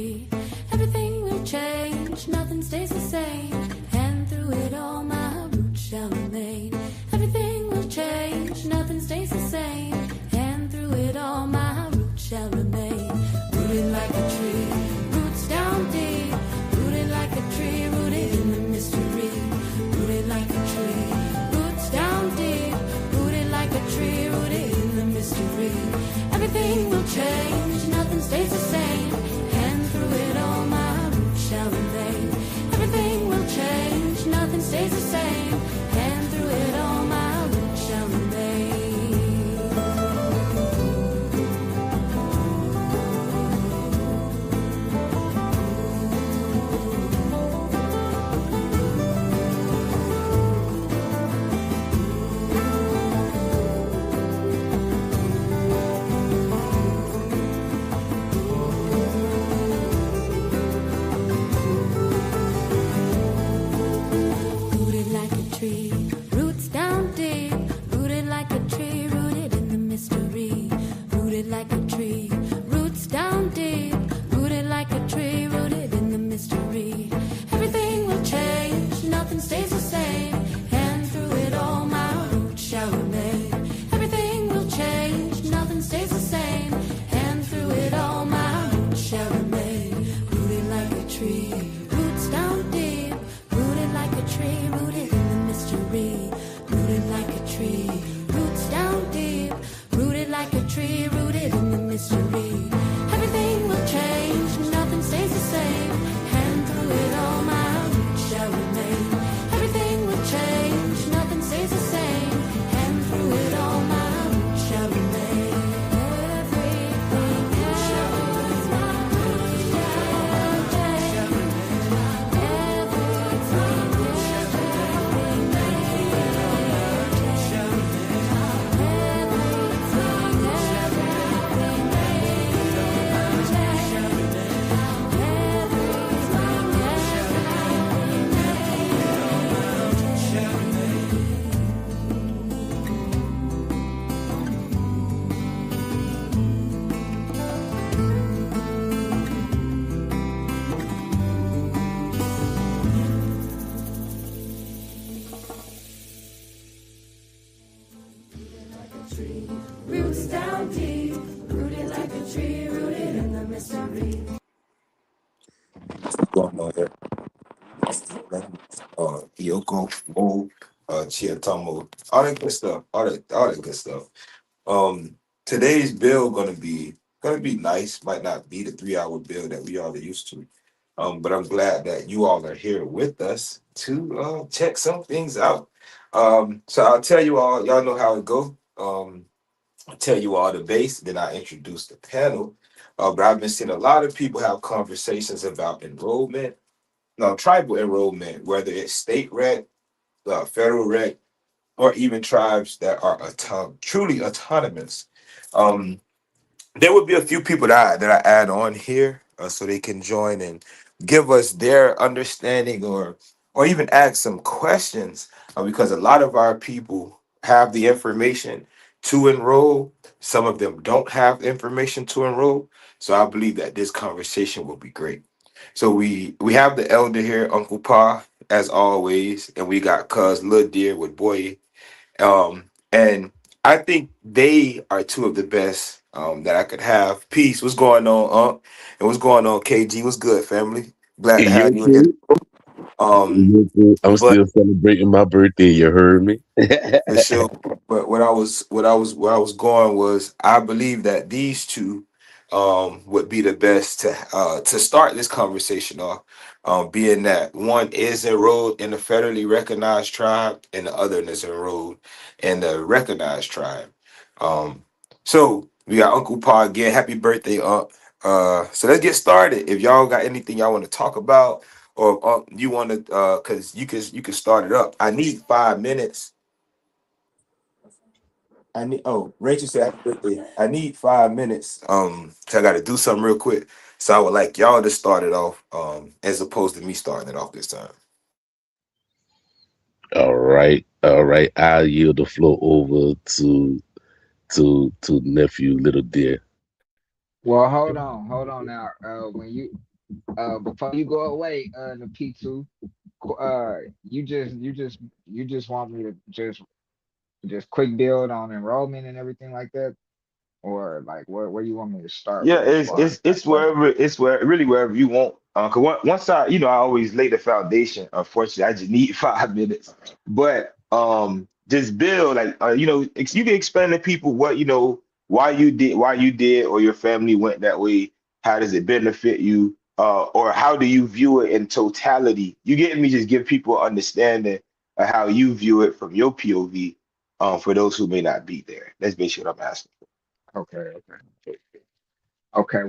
mystery. Everything will change, nothing stays the same. And through it all, my roots shall remain. Everything will change, nothing stays the same. And through it all, my roots shall remain. Rooted like a tree, roots down deep. Rooted like a tree, rooted in the mystery. Rooted like a tree, roots down deep. Rooted like a tree, rooted in the mystery. Everything will change, nothing stays the same. And through it all, my roots shall remain. Everything will change, nothing stays the same. And through it all, my roots shall remain. Rooted like a tree, roots down deep. Rooted like a tree, rooted in the mystery. Rooted like a tree, roots down deep. Rooted like a tree, rooted in the mystery. Everything will change, nothing stays the same. And through it all, my roots shall remain. Everything will change, nothing stays the same. And through it all, my roots shall remain. Rooted like a tree, roots down deep. Rooted like a tree, rooted in the mystery. Rooted like a tree, roots down deep. Rooted like a tree, rooted in the mystery. Everything will change, nothing stays the same. And through it all, my roots shall remain. Everything will change, nothing stays the same. And through it all, my roots shall remain. Everything shall remain. My roots shall change. Roots down deep, rooted like a tree, rooted in the mystery. Going on here. Yoko, Mo, Chiatomo, all that good stuff. All that good stuff. Today's bill gonna be nice. Might not be the 3 hour bill that we all are used to. But I'm glad that you all are here with us to check some things out. So I'll tell you all, y'all know how it go. I'll tell you all the base, then I introduce the panel. But I've been seeing a lot of people have conversations about enrollment, no, tribal enrollment, whether it's state rec, federal rec, or even tribes that are truly autonomous. Um, there would be a few people that I add on here so they can join and give us their understanding or even ask some questions because a lot of our people have the information to enroll. Some of them don't have the information to enroll. So I believe that this conversation will be great. So we have the elder here, Uncle Pa, as always, and we got Cuz Lil Deer with Boy. And I think they are two of the best that I could have. Peace. What's going on, Unc? And what's going on, KG? What's good, family? Glad Hey, to you have you in here. Um, I'm but still celebrating my birthday. You heard me? for sure. But what I was going was I believe that these two would be the best to start this conversation off. Being that one is enrolled in a federally recognized tribe and the other is enrolled in the recognized tribe. Um, so we got Uncle Pa again. Happy birthday, Unc. So let's get started. If y'all got anything y'all want to talk about, or you want to, cause you can start it up. I need 5 minutes. Rachel said happy birthday. I need 5 minutes. 'Cause I gotta do something real quick. So I would like y'all to start it off, as opposed to me starting it off this time. All right, all right. I'll yield the floor over to nephew Little Dear. Well, hold on now. When you Before you go away, the P2, you just want me to just quick build on enrollment and everything like that, or like where you want me to start Yeah, with as far as it's like what? wherever it's where really wherever you want. Cause once I always lay the foundation. Unfortunately, I just need 5 minutes. But just build like you can explain to people what why you did or your family went that way. How does it benefit you? Or how do you view it in totality? You get me? Just give people understanding of how you view it from your POV. For those who may not be there, that's basically what I'm asking. Okay, okay, okay.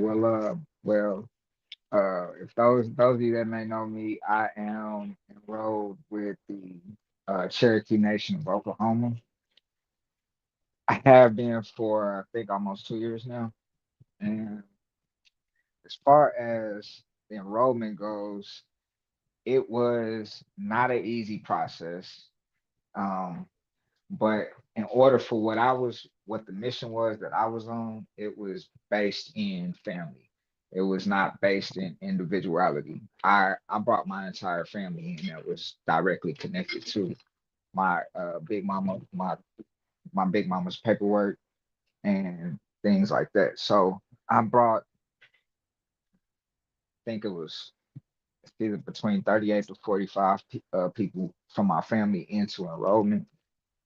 If those of you that may know me, I am enrolled with the Cherokee Nation of Oklahoma. I have been for I think almost 2 years now. And as far as the enrollment goes, it was not an easy process. Um, but in order for what the mission was that I was on, it was based in family. It was not based in individuality. I brought my entire family in that was directly connected to my big mama, my big mama's paperwork and things like that. So I brought, I think it was either between 38 to 45 people from my family into enrollment,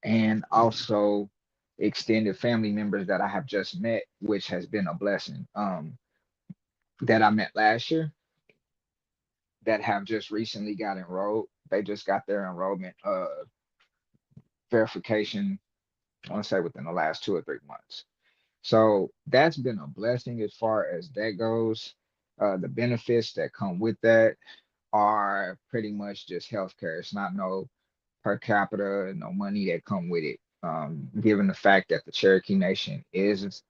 and also extended family members that I have just met, which has been a blessing. That I met last year that have just recently got enrolled. They just got their enrollment verification, I want to say within the last 2 or 3 months. So that's been a blessing as far as that goes. The benefits that come with that are pretty much just healthcare. It's not no per capita, no money that come with it. Given the fact that the Cherokee Nation is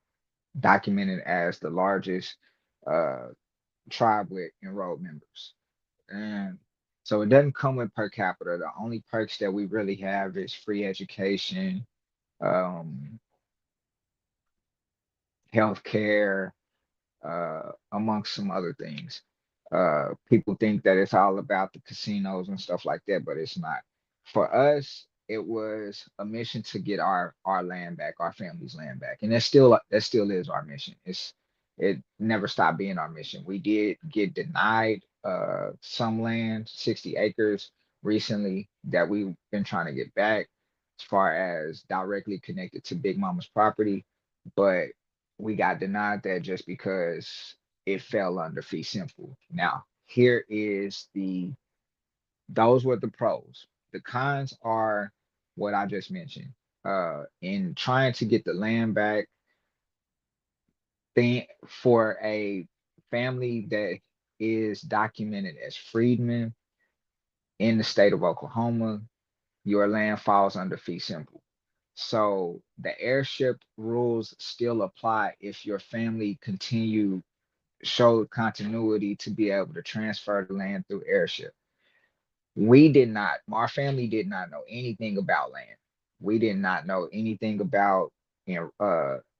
documented as the largest uh, tribe with enrolled members, and so it doesn't come with per capita. The only perks that we really have is free education, um, healthcare, amongst some other things. People think that it's all about the casinos and stuff like that, but it's not. For us, it was a mission to get our land back, our family's land back, and that still is our mission. It never stopped being our mission. We did get denied some land, 60 acres recently that we've been trying to get back, as far as directly connected to Big Mama's property, but we got denied that just because it fell under fee simple. Now, here is those were the pros. The cons are what I just mentioned. In trying to get the land back, thing for a family that is documented as freedmen in the state of Oklahoma, your land falls under fee simple. So the airship rules still apply if your family continue showed continuity to be able to transfer the land through airship. We did not, our family did not know anything about land. We did not know anything about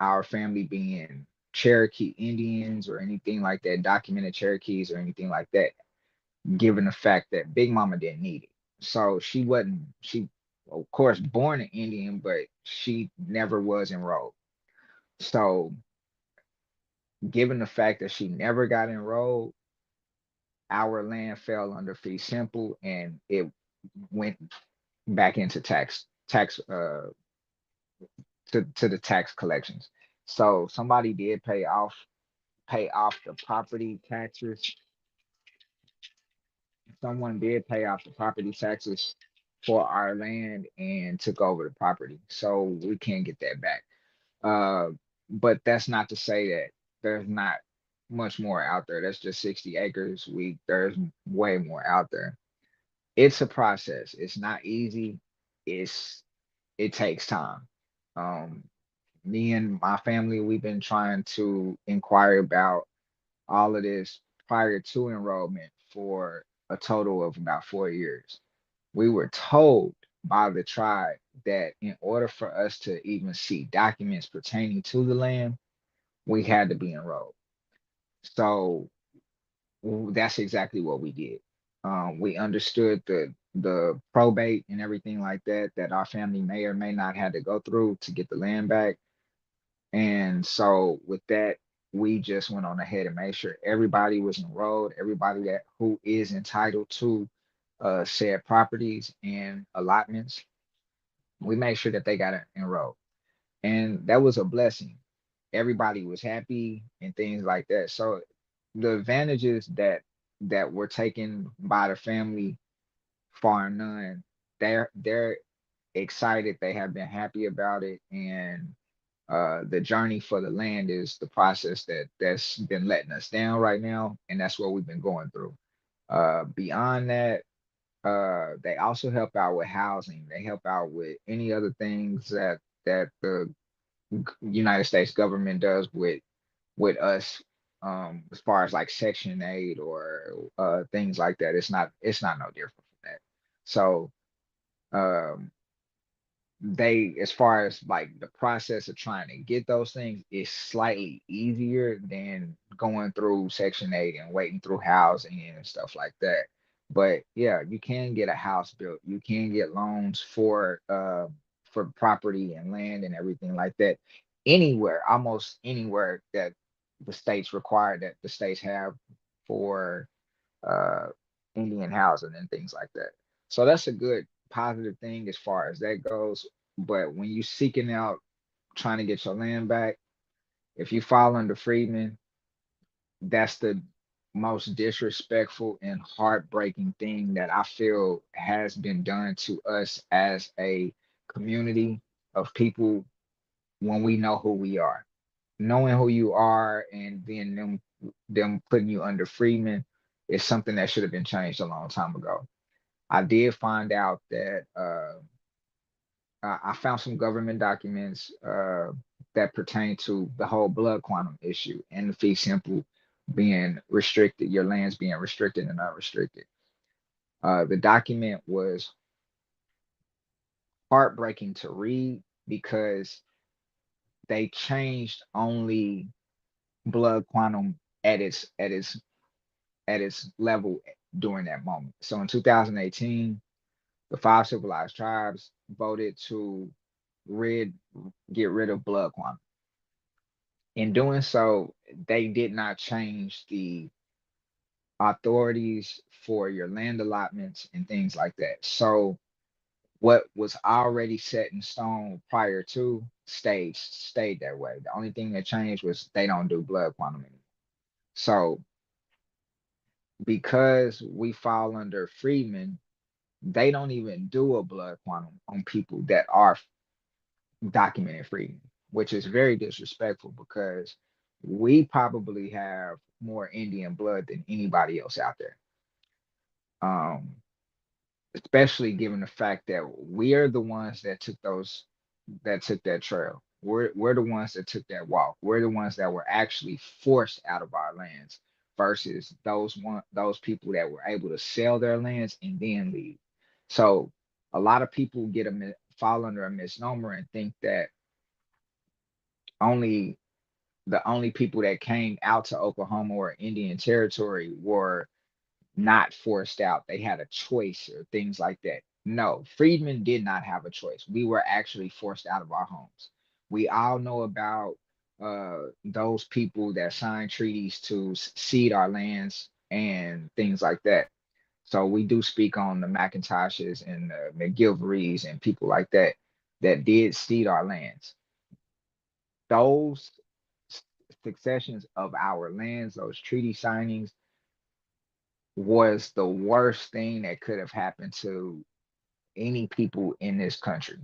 our family being Cherokee Indians or anything like that, documented Cherokees or anything like that, given the fact that Big Mama didn't need it. So she, of course, born an Indian, but she never was enrolled. So, given the fact that she never got enrolled, our land fell under fee simple and it went back into tax to the tax collections. So somebody did pay off the property taxes. Someone did pay off the property taxes for our land and took over the property. So we can't get that back. Uh, but that's not to say that there's not much more out there. That's just 60 acres. There's way more out there. It's a process. It's not easy. It's it takes time. Um, Me and my family, we've been trying to inquire about all of this prior to enrollment for a total of about 4 years. We were told by the tribe that in order for us to even see documents pertaining to the land, we had to be enrolled. So That's exactly what we did. We understood the probate and everything like that that our family may or may not had to go through to get the land back. And so with that, we just went on ahead and made sure everybody was enrolled, everybody that who is entitled to said properties and allotments, we made sure that they got enrolled. And that was a blessing. Everybody was happy and things like that. So the advantages that were taken by the family, far and none. They're excited. They have been happy about it, and the journey for the land is the process that's been letting us down right now, and that's what we've been going through. Beyond that, they also help out with housing. They help out with any other things that the United States government does with us, as far as like Section 8 or things like that. It's not no different from that. So um, they, as far as like the process of trying to get those things, is slightly easier than going through Section 8 and waiting through housing and stuff like that. But yeah, you can get a house built. You can get loans for property and land and everything like that anywhere, almost anywhere that the states require, that the states have for uh, Indian housing and things like that. So that's a good positive thing as far as that goes. But when you seeking out trying to get your land back, if you fall under freedmen, that's the most disrespectful and heartbreaking thing that I feel has been done to us as a community of people when we know who we are. Knowing who you are and then them putting you under freedmen is something that should have been changed a long time ago. I did find out that I found some government documents that pertain to the whole blood quantum issue and the fee simple being restricted, your lands being restricted and unrestricted. The document was heartbreaking to read because they changed only blood quantum at its level during that moment. So in 2018, the five civilized tribes voted to rid get rid of blood quantum. In doing so, they did not change the authorities for your land allotments and things like that. So what was already set in stone prior to stayed that way. The only thing that changed was they don't do blood quantum anymore. So because we fall under freedmen, they don't even do a blood quantum on people that are documented freedmen, which is very disrespectful because we probably have more Indian blood than anybody else out there. Um, Especially given the fact that we are the ones that took that trail. We're the ones that took that walk. We're the ones that were actually forced out of our lands versus those people that were able to sell their lands and then leave. So a lot of people fall under a misnomer and think that only the only people that came out to Oklahoma or Indian Territory were not forced out. They had a choice or things like that. No, freedmen did not have a choice. We were actually forced out of our homes. We all know about those people that signed treaties to cede our lands and things like that. So we do speak on the McIntoshes and the McGilvarys and people like that that did cede our lands. Those successions of our lands, those treaty signings, was the worst thing that could have happened to any people in this country.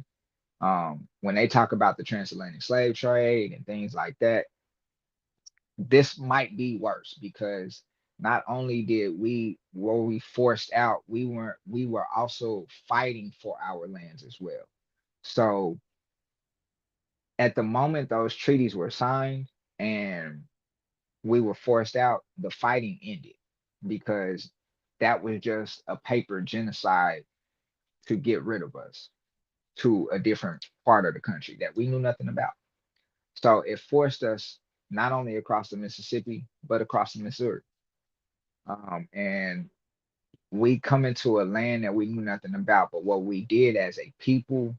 When they talk about the transatlantic slave trade and things like that, this might be worse because not only did we forced out, we were also fighting for our lands as well. So at the moment those treaties were signed and we were forced out, the fighting ended because that was just a paper genocide to get rid of us to a different part of the country that we knew nothing about. So it forced us not only across the Mississippi, but across the Missouri. And we come into a land that we knew nothing about. But what we did as a people,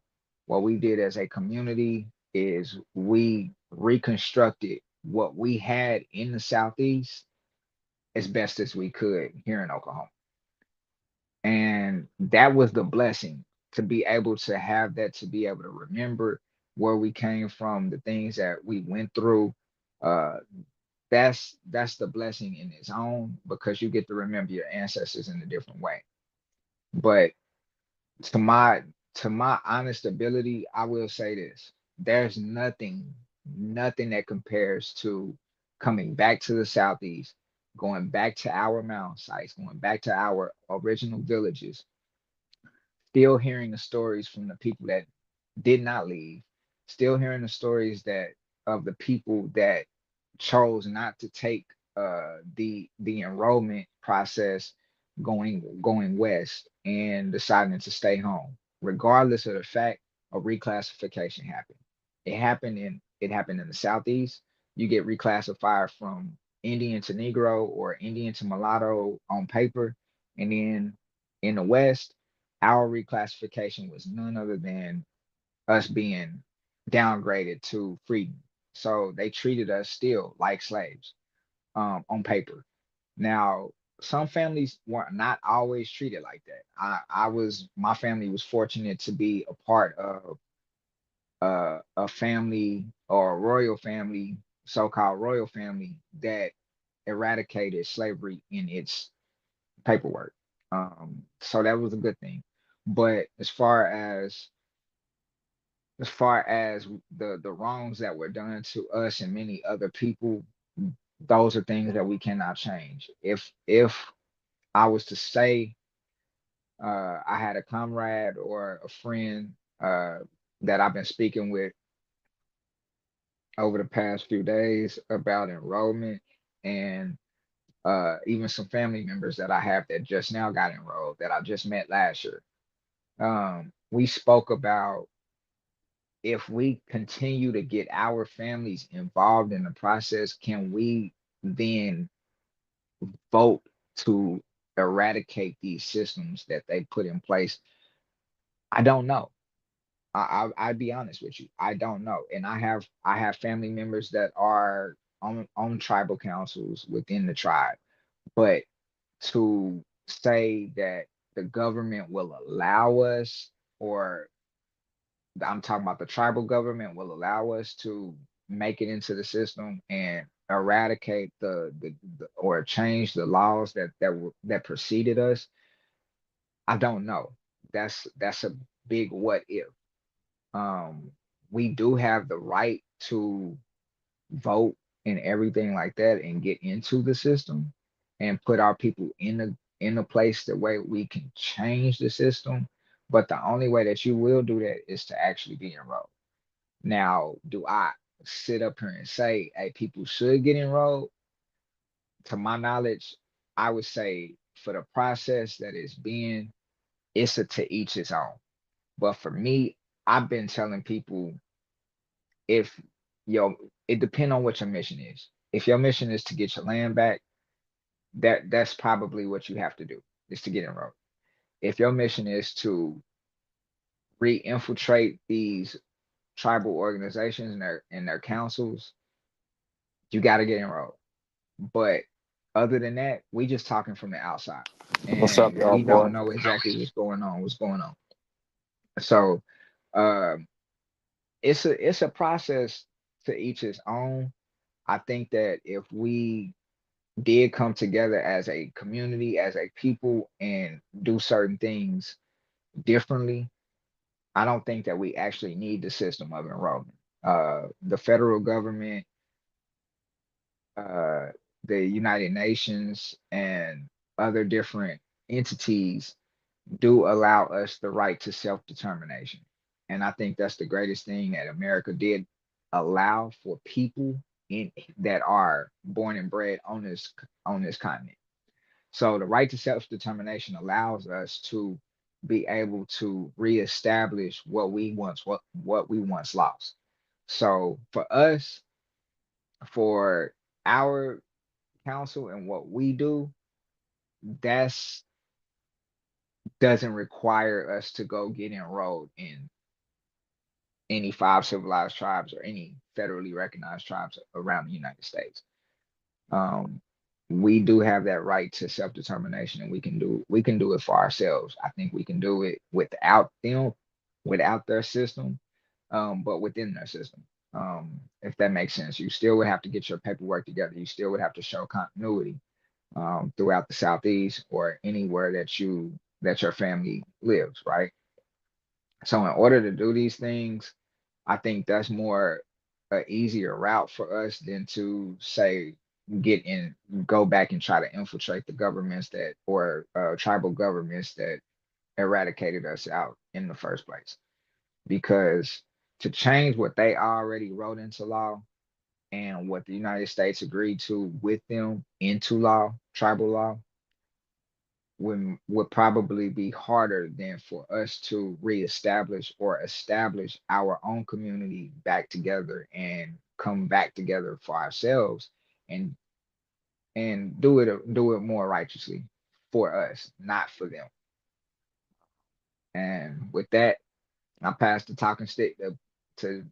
what we did as a community is we reconstructed what we had in the Southeast as best as we could here in Oklahoma. And that was the blessing, to be able to have that, to be able to remember where we came from, the things that we went through. Uh, that's the blessing in its own, because you get to remember your ancestors in a different way. But to my to my honest ability, I will say this. There's nothing that compares to coming back to the Southeast, going back to our mountain sites, going back to our original villages, still hearing the stories from the people that did not leave, still hearing the stories that of the people that chose not to take the enrollment process, going west and deciding to stay home, regardless of the fact a reclassification happened. It happened in the southeast. You get reclassified from Indian to Negro or Indian to mulatto on paper, and then in the west, our reclassification was none other than us being downgraded to freedom. So they treated us still like slaves, on paper. Now, some families were not always treated like that. My family was fortunate to be a part of a family, or a royal family, so-called royal family, that eradicated slavery in its paperwork. So that was a good thing. But as far as the wrongs that were done to us and many other people, those are things that we cannot change. If I was to say, I had a comrade or a friend, that I've been speaking with over the past few days about enrollment, and even some family members that I have that just now got enrolled, that I just met last year. We spoke about, if we continue to get our families involved in the process, can we then vote to eradicate these systems that they put in place? I don't know. I'd be honest with you. I don't know. And I have family members that are on tribal councils within the tribe. But to say that the government will allow us, or I'm talking about the tribal government will allow us to make it into the system and eradicate or change the laws that preceded us. I don't know. That's a big what if. Um, we do have the right to vote and everything like that, and get into the system and put our people in a place the way we can change the system. But the only way that you will do that is to actually be enrolled. Now, do I sit up here and say, hey, people should get enrolled? To my knowledge, I would say, for the process that is being, it's a to each his own. But for me, I've been telling people, if yo, it depends on what your mission is. If your mission is to get your land back, that's probably what you have to do, is to get enrolled. If your mission is to re-infiltrate these tribal organizations and their councils, you got to get enrolled. But other than that, we just talking from the outside, What's up, and y'all, we don't boy? know exactly what's going on. So, um, it's a process, to each his own. I think that if we did come together as a community, as a people, and do certain things differently, I don't think that we actually need the system of enrollment. The federal government, uh, the United Nations, and other different entities do allow us the right to self-determination. And I think that's the greatest thing that America did allow for people in that are born and bred on this continent. So the right to self-determination allows us to be able to reestablish what we once lost. So for us, for our council and what we do, that's doesn't require us to go get enrolled in any five civilized tribes or any federally recognized tribes around the United States. Um, we do have that right to self-determination, and we can do it for ourselves. I think we can do it without them, without their system, but within their system. If that makes sense, you still would have to get your paperwork together. You still would have to show continuity throughout the Southeast or anywhere that your family lives, right? So in order to do these things, I think that's more a easier route for us than to say get in, go back and try to infiltrate the governments that or tribal governments that eradicated us out in the first place. Because to change what they already wrote into law and what the United States agreed to with them into law, tribal law, would probably be harder than for us to reestablish or establish our own community back together and come back together for ourselves and do it more righteously for us, not for them. And with that, I pass the talking stick to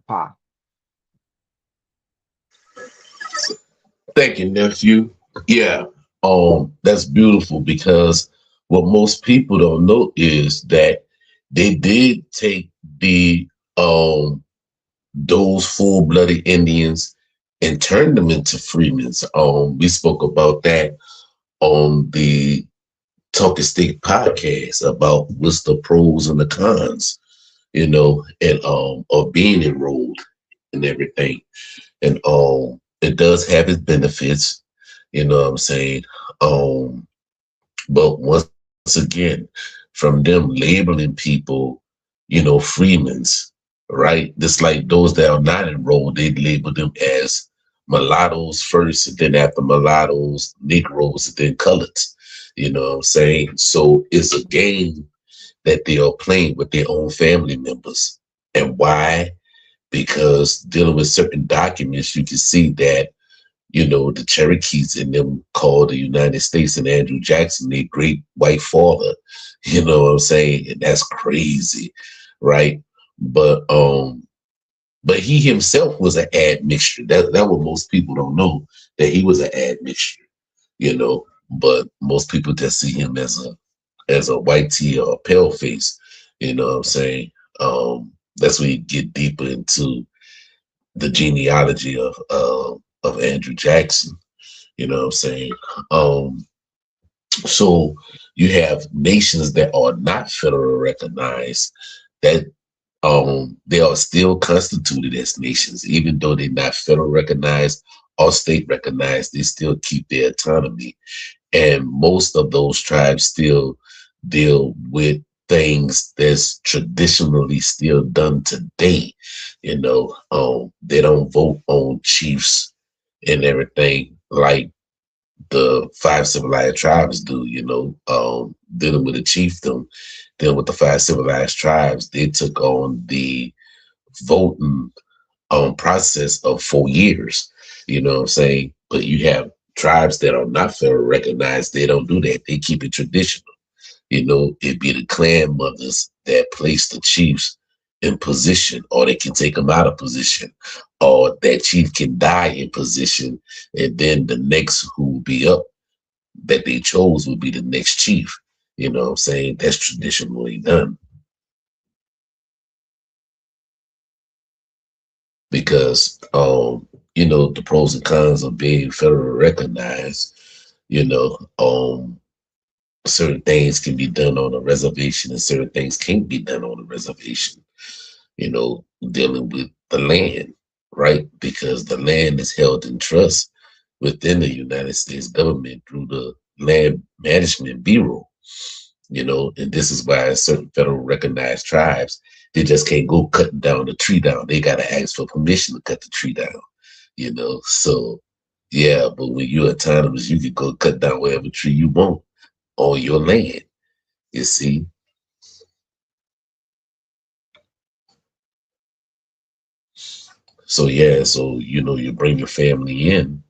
Pa. Thank you, nephew. Yeah, that's beautiful because what most people don't know is that they did take the those full-blooded Indians and turned them into freemen. We spoke about that on the Talking Stick podcast about what's the pros and the cons, and of being enrolled and everything. And it does have its benefits, you know what I'm saying? But once again, from them labeling people, freemans, right? Just like those that are not enrolled, they label them as mulattoes first, and then after mulattoes, Negroes, and then coloreds. You know what I'm saying? So it's a game that they are playing with their own family members. And why? Because dealing with certain documents, you can see that the Cherokees in them called the United States and Andrew Jackson their great white father. You know what I'm saying? And that's crazy, right? But but he himself was an admixture. That what most people don't know, that he was an admixture, But most people just see him as a white tea or a pale face, you know what I'm saying? That's when you get deeper into the genealogy of Andrew Jackson. You know what I'm saying? Um, so you have nations that are not federal recognized that they are still constituted as nations, even though they're not federal recognized or state recognized. They still keep their autonomy, and most of those tribes still deal with things that's traditionally still done today. They don't vote on chiefs and everything like the five civilized tribes do. Dealing with a chiefdom, dealing with the five civilized tribes, they took on the voting process of 4 years. You know what I'm saying? But you have tribes that are not federal recognized. They don't do that. They keep it traditional. It'd be the clan mothers that place the chiefs in position, or they can take them out of position, or that chief can die in position, and then the next who will be up that they chose will be the next chief. You know what I'm saying? That's traditionally done because, the pros and cons of being federally recognized, you know, certain things can be done on a reservation and certain things can't be done on a reservation, dealing with the land, right? Because the land is held in trust within the United States government through the Land Management Bureau, and this is why certain federal recognized tribes, they just can't go cutting down the tree down. They got to ask for permission to cut the tree down, So, yeah, but when you're autonomous, you can go cut down whatever tree you want on your land, you see. So, yeah, so, you bring your family in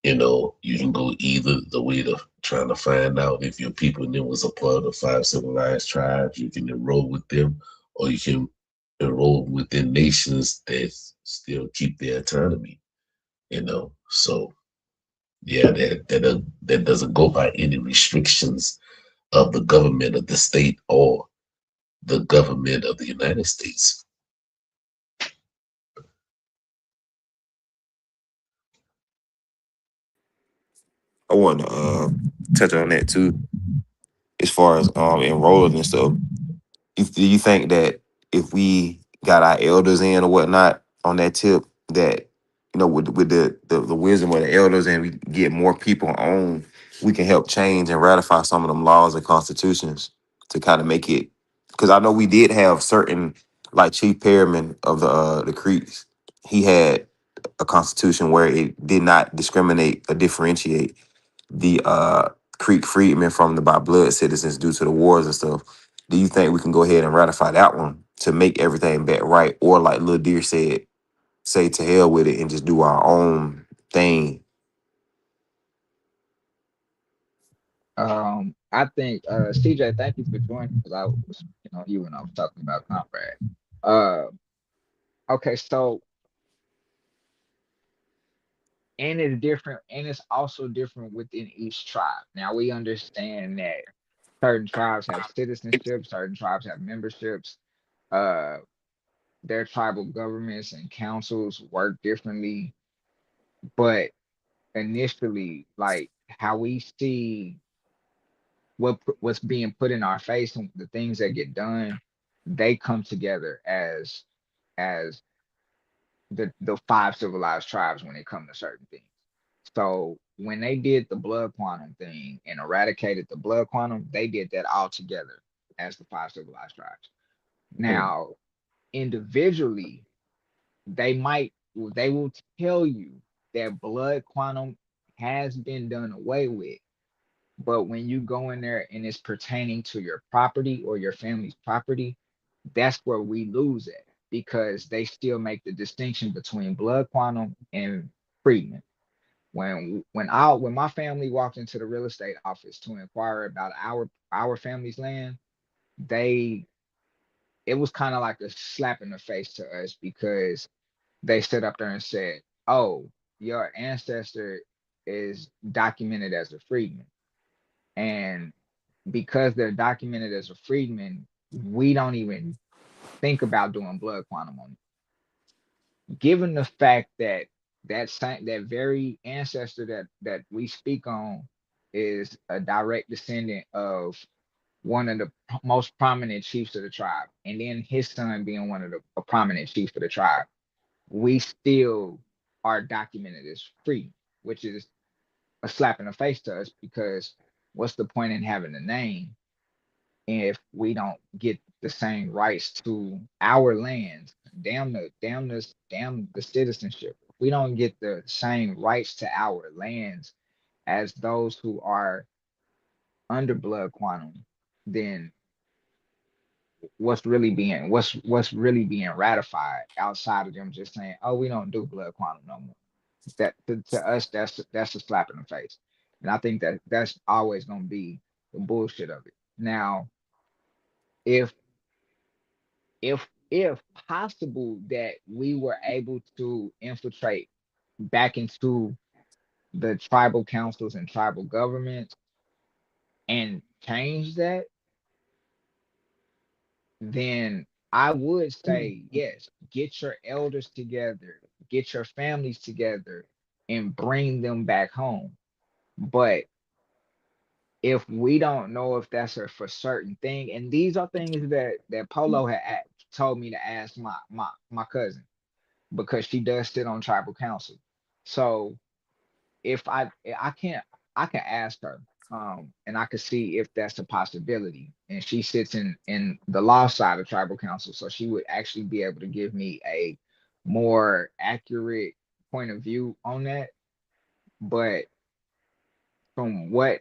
You can go either the way to trying to find out if your people in them was a part of the five civilized tribes. You can enroll with them, or you can enroll within nations that still keep their autonomy. So yeah, that doesn't go by any restrictions of the government of the state or the government of the United States. I want to touch on that too, as far as enrolling and stuff. Do you think that if we got our elders in or whatnot on that tip, that with the wisdom of the elders, and we get more people on, we can help change and ratify some of them laws and constitutions to kind of make it? Because I know we did have certain, like Chief Perriman of the Creeks, he had a constitution where it did not discriminate or differentiate the Creek freedmen from the by blood citizens due to the wars and stuff. Do you think we can go ahead and ratify that one to make everything back right? Or like Lil Deer said, say to hell with it and just do our own thing? I think CJ, thank you for joining because I was speaking on you when I was talking about Conrad. Uh, okay, so and it's different, and it's also different within each tribe. Now we understand that certain tribes have citizenship, certain tribes have memberships. Uh, their tribal governments and councils work differently, but initially, like how we see what's being put in our face and the things that get done, they come together as the five civilized tribes when it come to certain things. So when they did the blood quantum thing and eradicated the blood quantum, they did that all together as the five civilized tribes. Mm. Now, individually, they will tell you that blood quantum has been done away with. But when you go in there and it's pertaining to your property or your family's property, that's where we lose it because they still make the distinction between blood quantum and freedmen. When my family walked into the real estate office to inquire about our family's land, they it was kind of like a slap in the face to us because they stood up there and said, "Oh, your ancestor is documented as a freedman." And because they're documented as a freedman, we don't even think about doing blood quantum on it. Given the fact that that very ancestor that we speak on is a direct descendant of one of the most prominent chiefs of the tribe, and then his son being one of the a prominent chiefs of the tribe, we still are documented as free, which is a slap in the face to us because what's the point in having a name if we don't get the same rights to our lands? Damn the citizenship. If we don't get the same rights to our lands as those who are under blood quantum, then what's really being ratified outside of them just saying, "Oh, we don't do blood quantum no more." That to us, that's a slap in the face, and I think that that's always going to be the bullshit of it. Now, if if possible that we were able to infiltrate back into the tribal councils and tribal governments and change that, then I would say yes, get your elders together, get your families together, and bring them back home. But if we don't know if that's a for certain thing, and these are things that Polo had told me to ask my cousin because she does sit on tribal council. So if I can't I can ask her and I could see if that's a possibility. And she sits in the law side of tribal council, so she would actually be able to give me a more accurate point of view on that. But from what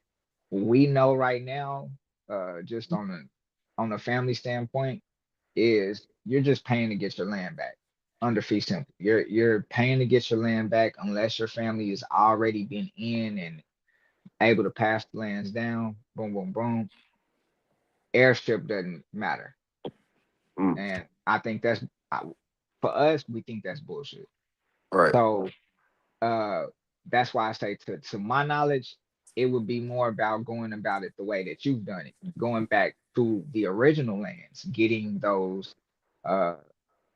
we know right now, just on the family standpoint, is you're just paying to get your land back under fee simple. You're paying to get your land back unless your family has already been in and able to pass the lands down. Boom, boom, boom. Airship doesn't matter, Mm, and I think that's I- for us. We think that's bullshit. right. So uh, that's why I say to my knowledge, it would be more about going about it the way that you've done it, going back to the original lands, getting those uh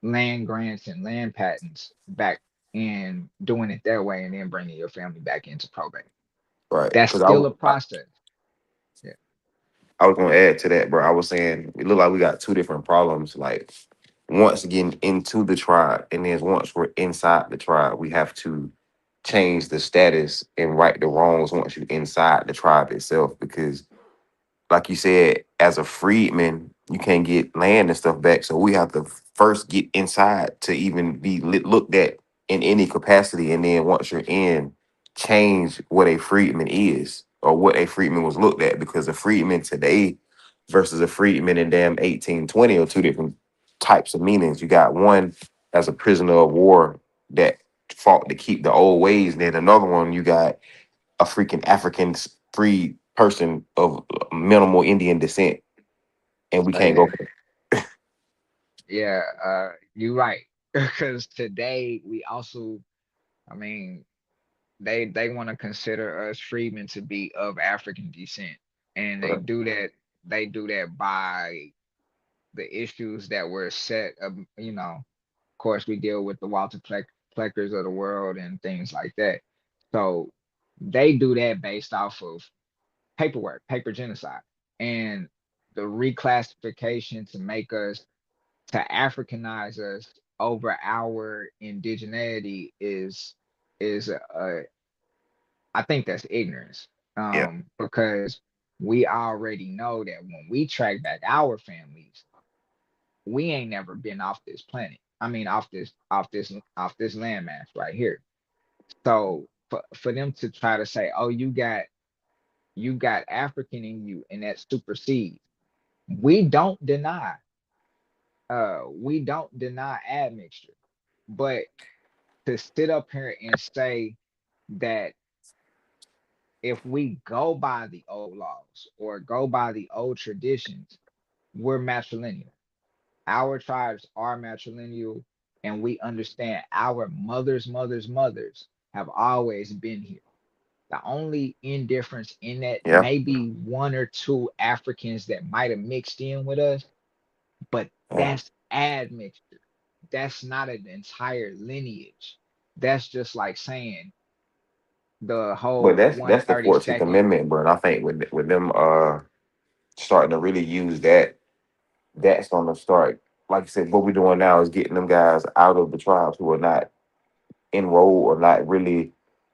land grants and land patents back and doing it that way, and then bringing your family back into probate. Right. That's Because I, still was- a process. Yeah. I was gonna add to that, bro. I was saying it looked like we got two different problems. Like once getting into the tribe, and then once we're inside the tribe, we have to change the status and right the wrongs once you're inside the tribe itself. Because like you said, as a freedman, you can't get land and stuff back. So we have to first get inside to even be looked at in any capacity. And then once you're in, change what a freedman is or what a freedman was looked at. Because a freedman today versus a freedman in damn 1820 are two different types of meanings. You got one as a prisoner of war that fought to keep the old ways. Then another one, you got a freaking African free person of minimal Indian descent, and we can't Yeah, go. yeah, you're right. Because today we also, I mean, they want to consider us freedmen to be of African descent, and Right. they do that by the issues that were set of, of course we deal with the Pleckers of the world and things like that. So they do that based off of paperwork, paper genocide, and the reclassification to make us to Africanize us over our indigeneity is I think that's ignorance. Yeah. Because we already know that when we track back our families, we ain't never been off this planet. I mean, off this landmass right here. So for them to try to say, oh, you got African in you, and that supersedes. We don't deny, we don't deny admixture, but to sit up here and say that if we go by the old laws or go by the old traditions, we're matrilineal. Our tribes are matrilineal, and we understand our mothers' mothers have always been here. The only indifference in that Yeah. may be one or two Africans that might have mixed in with us, but Yeah. that's admixture. That's not an entire lineage. That's just like saying the But whole that's the 14th 132nd. Amendment, bro. And I think with them starting to really use that, that's gonna start. Like you said, what we're doing now is getting them guys out of the tribes who are not enrolled or not really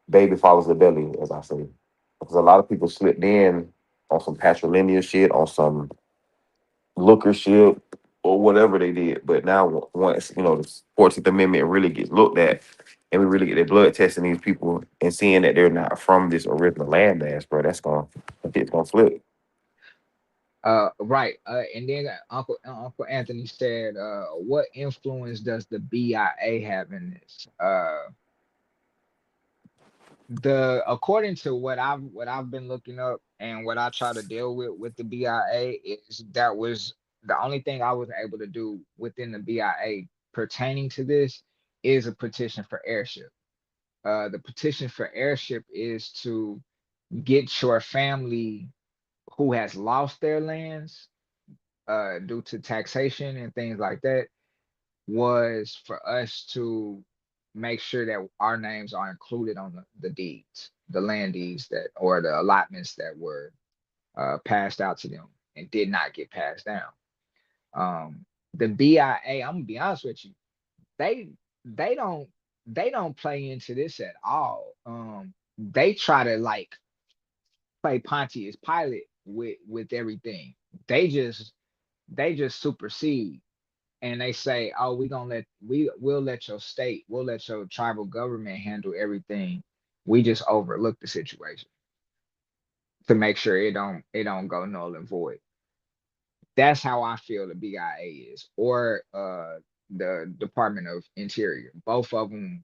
baby follows the belly, as I say. Because a lot of people slipped in on some patrilineal shit, on some lookership or whatever they did. But now, once the 14th Amendment really gets looked at, and we really get their blood testing these people and seeing that they're not from this original landmass, bro, it's gonna flip. Right. And then Uncle Anthony said, what influence does the BIA have in this? The according to what I've been looking up and what I try to deal with the BIA is that was the only thing I was able to do within the BIA pertaining to this is a petition for airship. The petition for airship is to get your family who has lost their lands due to taxation and things like that, was for us to make sure that our names are included on the deeds, the land deeds that or the allotments that were passed out to them and did not get passed down. The BIA, I'm gonna be honest with you, they they don't they don't play into this at all. They try to like play Pontius Pilate with everything. They just supersede, and they say, "Oh, we'll let your state, we'll let your tribal government handle everything. We just overlook the situation to make sure it don't go null and void." That's how I feel the BIA is, or the Department of Interior. Both of them,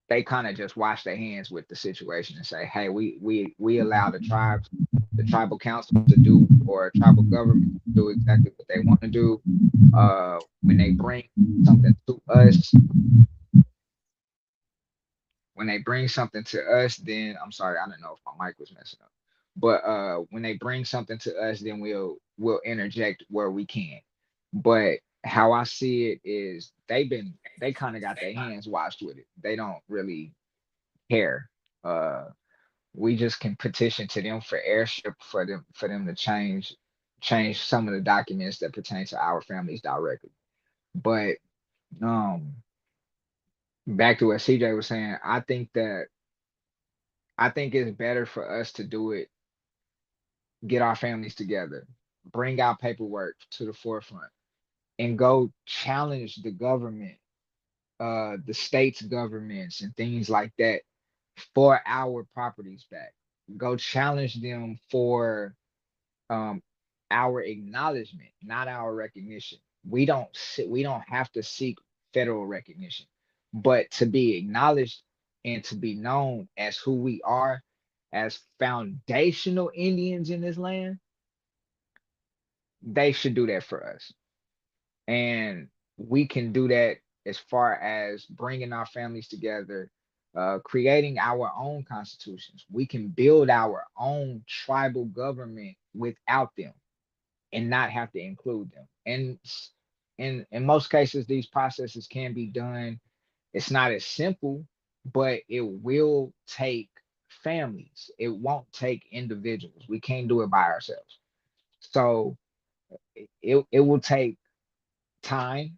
they kind of just wash their hands with the situation and say, hey, we allow the tribes, the tribal council to do, or tribal government to do exactly what they want to do. When they bring something to us, then I'm sorry, I don't know if my mic was messing up. But when they bring something to us, then we'll interject where we can. But how I see it is they kind of got their hands washed with it. They don't really care. Uh, we just can petition to them for airship for them to change some of the documents that pertain to our families directly. But um, back to what CJ was saying, I think it's better for us to do it, get our families together, bring our paperwork to the forefront, and go challenge the government, the state's governments, and things like that for our properties back. Go challenge them for um, our acknowledgement, not our recognition. We don't have to seek federal recognition, but to be acknowledged and to be known as who we are as foundational Indians in this land, they should do that for us. And we can do that as far as bringing our families together, creating our own constitutions. We can build our own tribal government without them and not have to include them. And in most cases, these processes can be done. It's not as simple, but it will take families. It won't take individuals. We can't do it by ourselves. So it will take time.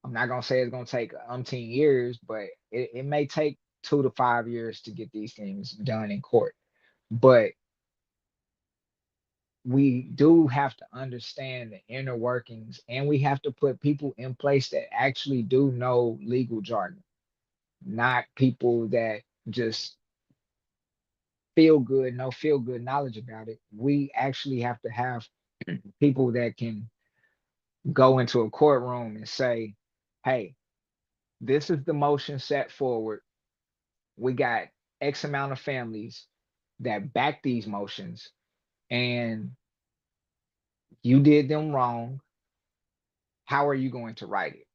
I'm not gonna say it's gonna take umpteen years, but it may take 2 to 5 years to get these things done in court. But we do have to understand the inner workings, and we have to put people in place that actually do know legal jargon, not people that just feel good knowledge about it. We actually have to have people that can go into a courtroom and say, hey, this is the motion set forward. We got X amount of families that back these motions, and you did them wrong. How are you going to write it?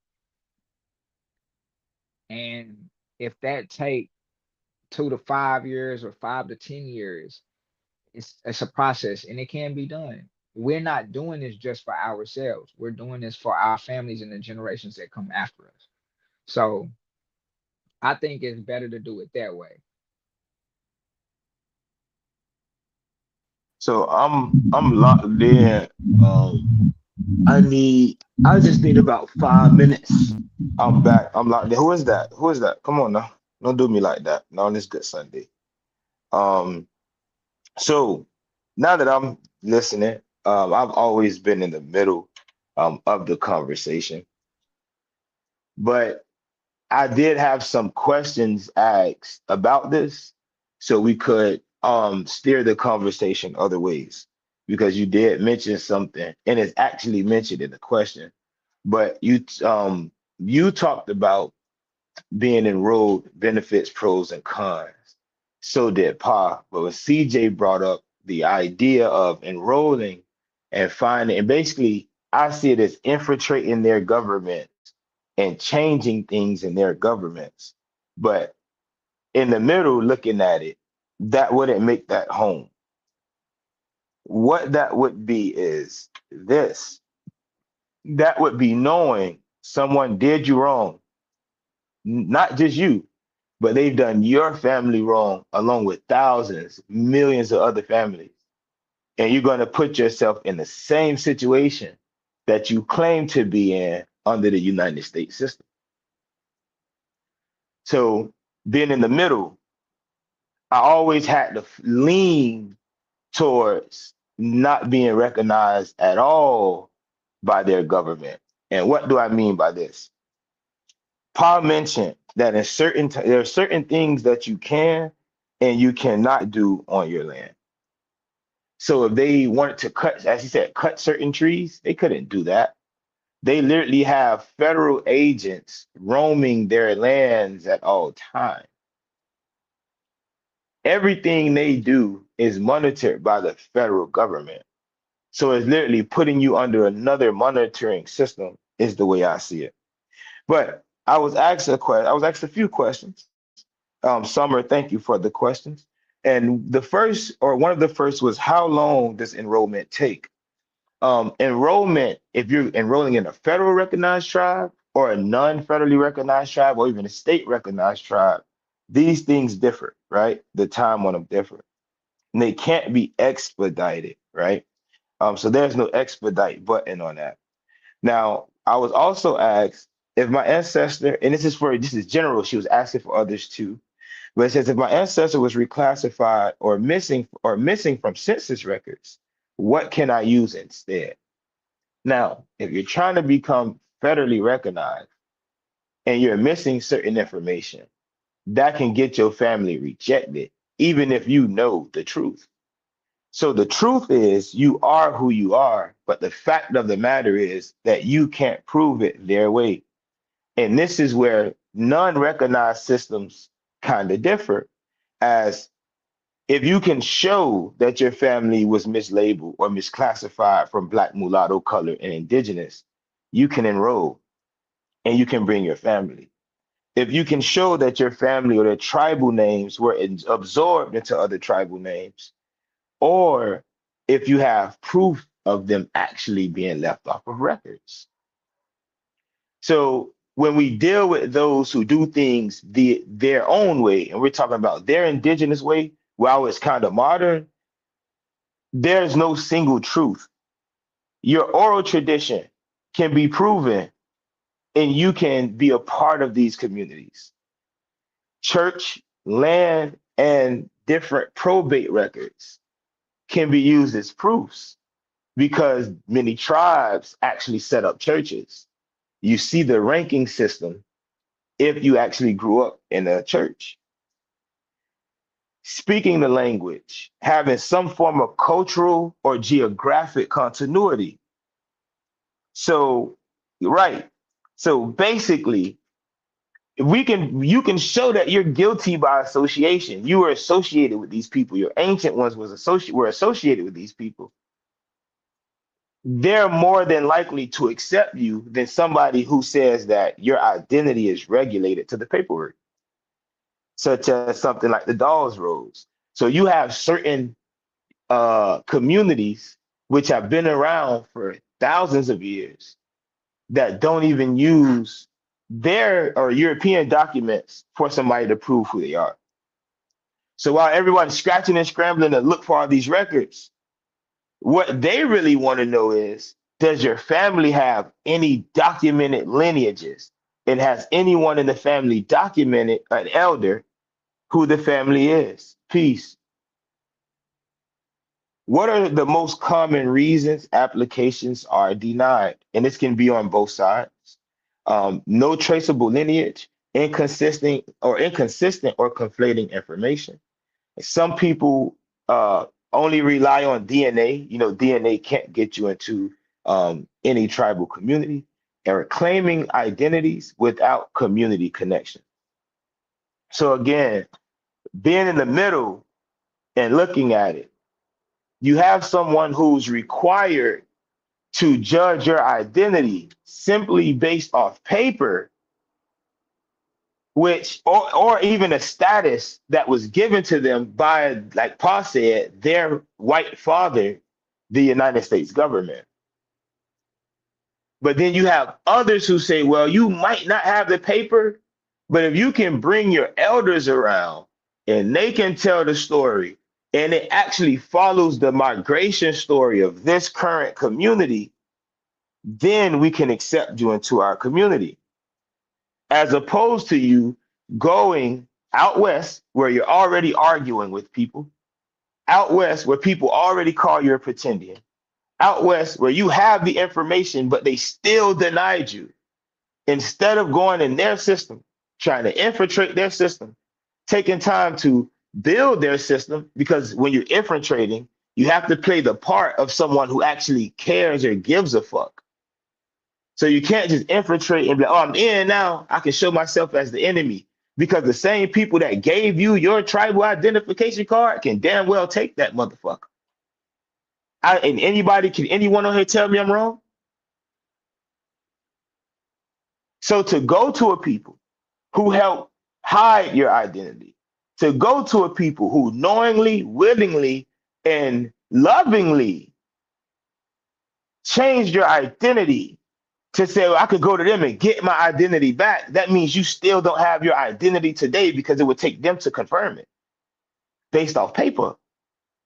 And if that take 2 to 5 years or 5 to 10 years, it's a process and it can be done. We're not doing this just for ourselves. We're doing this for our families and the generations that come after us. So I think it's better to do it that way. So I'm locked in. I just need about 5 minutes. I'm back. I'm locked in. Who is that? Who is that? Come on now. Don't do me like that. No, on this good Sunday. Um, so now that I'm listening, I've always been in the middle of the conversation, but I did have some questions asked about this, so we could steer the conversation other ways because you did mention something, and it's actually mentioned in the question. But you talked about being enrolled benefits, pros and cons. So did Pa. But when CJ brought up the idea of enrolling and finding, and basically I see it as infiltrating their government and changing things in their governments. But in the middle, looking at it, that wouldn't make that home. What that would be is this: that would be knowing someone did you wrong, not just you, but they've done your family wrong along with thousands, millions of other families. And you're going to put yourself in the same situation that you claim to be in under the United States system. So being in the middle, I always had to lean towards not being recognized at all by their government. And what do I mean by this? Paul mentioned that there are certain things that you can and you cannot do on your land. So if they wanted to cut, as he said, cut certain trees, they couldn't do that. They literally have federal agents roaming their lands at all times. Everything they do is monitored by the federal government. So it's literally putting you under another monitoring system, is the way I see it. But I was asked a few questions. Summer, thank you for the questions. And the first, or one of the first, was how long does enrollment take? Enrollment, if you're enrolling in a federal recognized tribe or a non-federally recognized tribe or even a state recognized tribe, these things differ, right? The time on them differ. And they can't be expedited, right? So there's no expedite button on that. Now, I was also asked if my ancestor, and this is general, she was asking for others too, but it says if my ancestor was reclassified or missing from census records, what can I use instead? Now, if you're trying to become federally recognized and you're missing certain information, that can get your family rejected, even if you know the truth. So the truth is you are who you are, but the fact of the matter is that you can't prove it their way. And this is where non-recognized systems kind of differ, as if you can show that your family was mislabeled or misclassified from Black, mulatto, color, and indigenous, you can enroll and you can bring your family. If you can show that your family or their tribal names were absorbed into other tribal names, or if you have proof of them actually being left off of records. So when we deal with those who do things their own way, and we're talking about their indigenous way, while it's kind of modern, there's no single truth. Your oral tradition can be proven, and you can be a part of these communities. Church, land, and different probate records can be used as proofs because many tribes actually set up churches. You see the ranking system if you actually grew up in a church. Speaking the language, having some form of cultural or geographic continuity. So, right. So basically, you can show that you're guilty by association. You were associated with these people. Your ancient ones were associated with these people. They're more than likely to accept you than somebody who says that your identity is regulated to the paperwork, such as something like the Dawes Rolls. So you have certain communities which have been around for thousands of years that don't even use their or European documents for somebody to prove who they are. So while everyone's scratching and scrambling to look for all these records, what they really want to know is, does your family have any documented lineages? And has anyone in the family documented an elder who the family is? Peace. What are the most common reasons applications are denied? And this can be on both sides. No traceable lineage, inconsistent or conflating information. Some people only rely on DNA. You know, DNA can't get you into any tribal community, and are claiming identities without community connection. So again, being in the middle and looking at it, you have someone who's required to judge your identity simply based off paper, which or even a status that was given to them by, like Pa said, their white father, the United States government. But then you have others who say, well, you might not have the paper, but if you can bring your elders around and they can tell the story, and it actually follows the migration story of this current community, then we can accept you into our community. As opposed to you going out west where you're already arguing with people, out west where people already call you a pretendian, out west where you have the information, but they still denied you. Instead of going in their system, trying to infiltrate their system, taking time to build their system, because when you're infiltrating, you have to play the part of someone who actually cares or gives a fuck. So you can't just infiltrate and be like, oh, I'm in now. I can show myself as the enemy. Because the same people that gave you your tribal identification card can damn well take that motherfucker. And can anyone on here tell me I'm wrong? So to go to a people who help hide your identity, to go to a people who knowingly, willingly, and lovingly change your identity to say, well, I could go to them and get my identity back, that means you still don't have your identity today because it would take them to confirm it based off paper.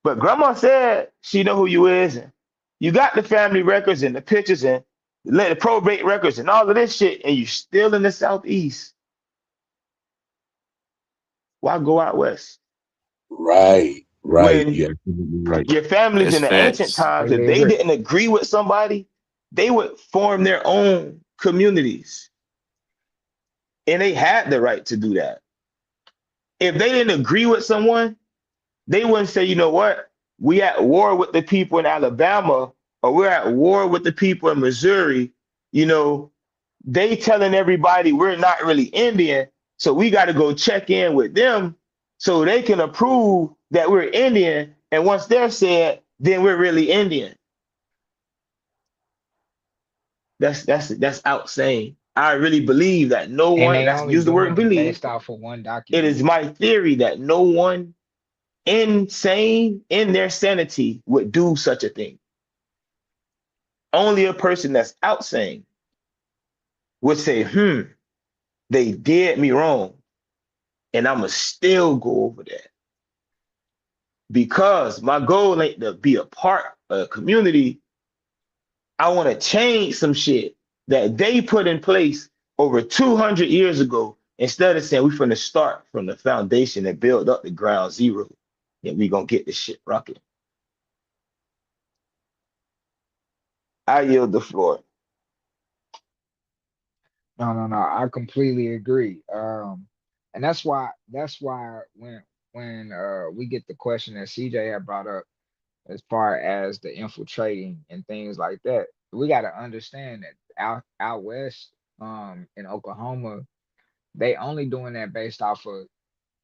But grandma said she know who you is, and you got the family records and the pictures and the probate records and all of this shit, and you still in the southeast. Why go out west? Right, right. When You're absolutely right. your families It's in the ancient facts. times, if Totally they agree. didn't agree with somebody, they would form their own communities. And they had the right to do that. If they didn't agree with someone, they wouldn't say, you know what, we at war with the people in Alabama, or we're at war with the people in Missouri. You know, they telling everybody we're not really Indian, so we got to go check in with them so they can approve that we're Indian. And once they're said, then we're really Indian. That's outsane. I really believe that no And one, they that's only use the word doing it believe. based off of one It document. is my theory that no one insane in their sanity would do such a thing. Only a person that's outsane would say, they did me wrong, and I'ma still go over that. Because my goal ain't to be a part of a community. I want to change some shit that they put in place over 200 years ago, instead of saying we're going to start from the foundation and build up the ground zero, and we going to get this shit rocking. I yield the floor. No, no, no. I completely agree. And that's why when we get the question that CJ had brought up as far as the infiltrating and things like that, we got to understand that out west, in Oklahoma, they only doing that based off of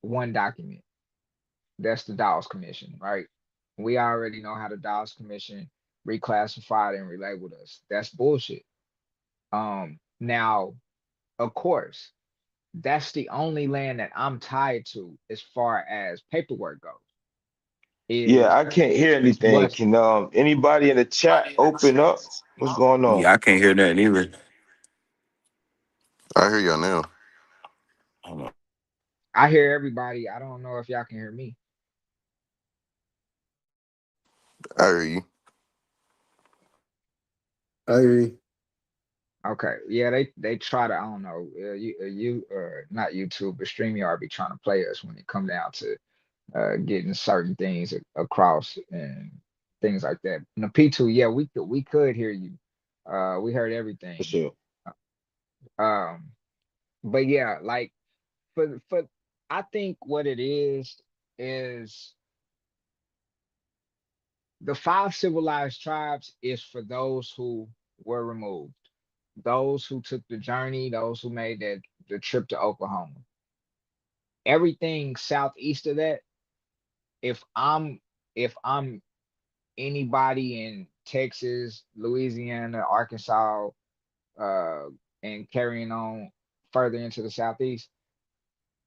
one document. That's the Dawes Commission, right? We already know how the Dawes Commission reclassified and relabeled us. That's bullshit. Now, of course, that's the only land that I'm tied to as far as paperwork goes. Yeah, Is I can't hear is anything. what's Can anybody in the chat open up? What's going on? Yeah, I can't hear nothing either. I hear y'all now. Hold on. I hear everybody. I don't know if y'all can hear me. I hear you. I agree. Okay, yeah, they try to. I don't know. You not YouTube, but StreamYard be trying to play us when it come down to getting certain things across and things like that. In the P2, yeah, we could hear you. We heard For everything. sure. Um, but yeah, like for I think what it is the five civilized tribes is for those who were removed, those who took the journey, those who made the trip to Oklahoma. Everything southeast of that, if I'm anybody in Texas, Louisiana, Arkansas, uh, and carrying on further into the southeast,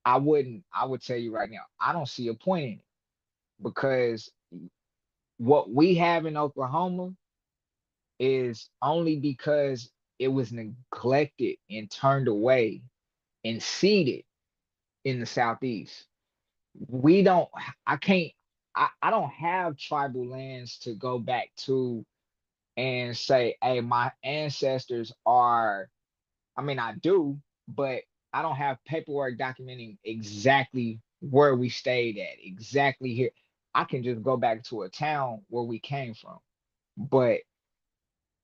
I wouldn't. I would tell you right now, I don't see a point in it because what we have in Oklahoma is only because it was neglected and turned away and seeded in the southeast. We don't. I can't. I don't have tribal lands to go back to and say, hey, my ancestors are, I mean, I do, but I don't have paperwork documenting exactly where we stayed at, exactly here. I can just go back to a town where we came from, but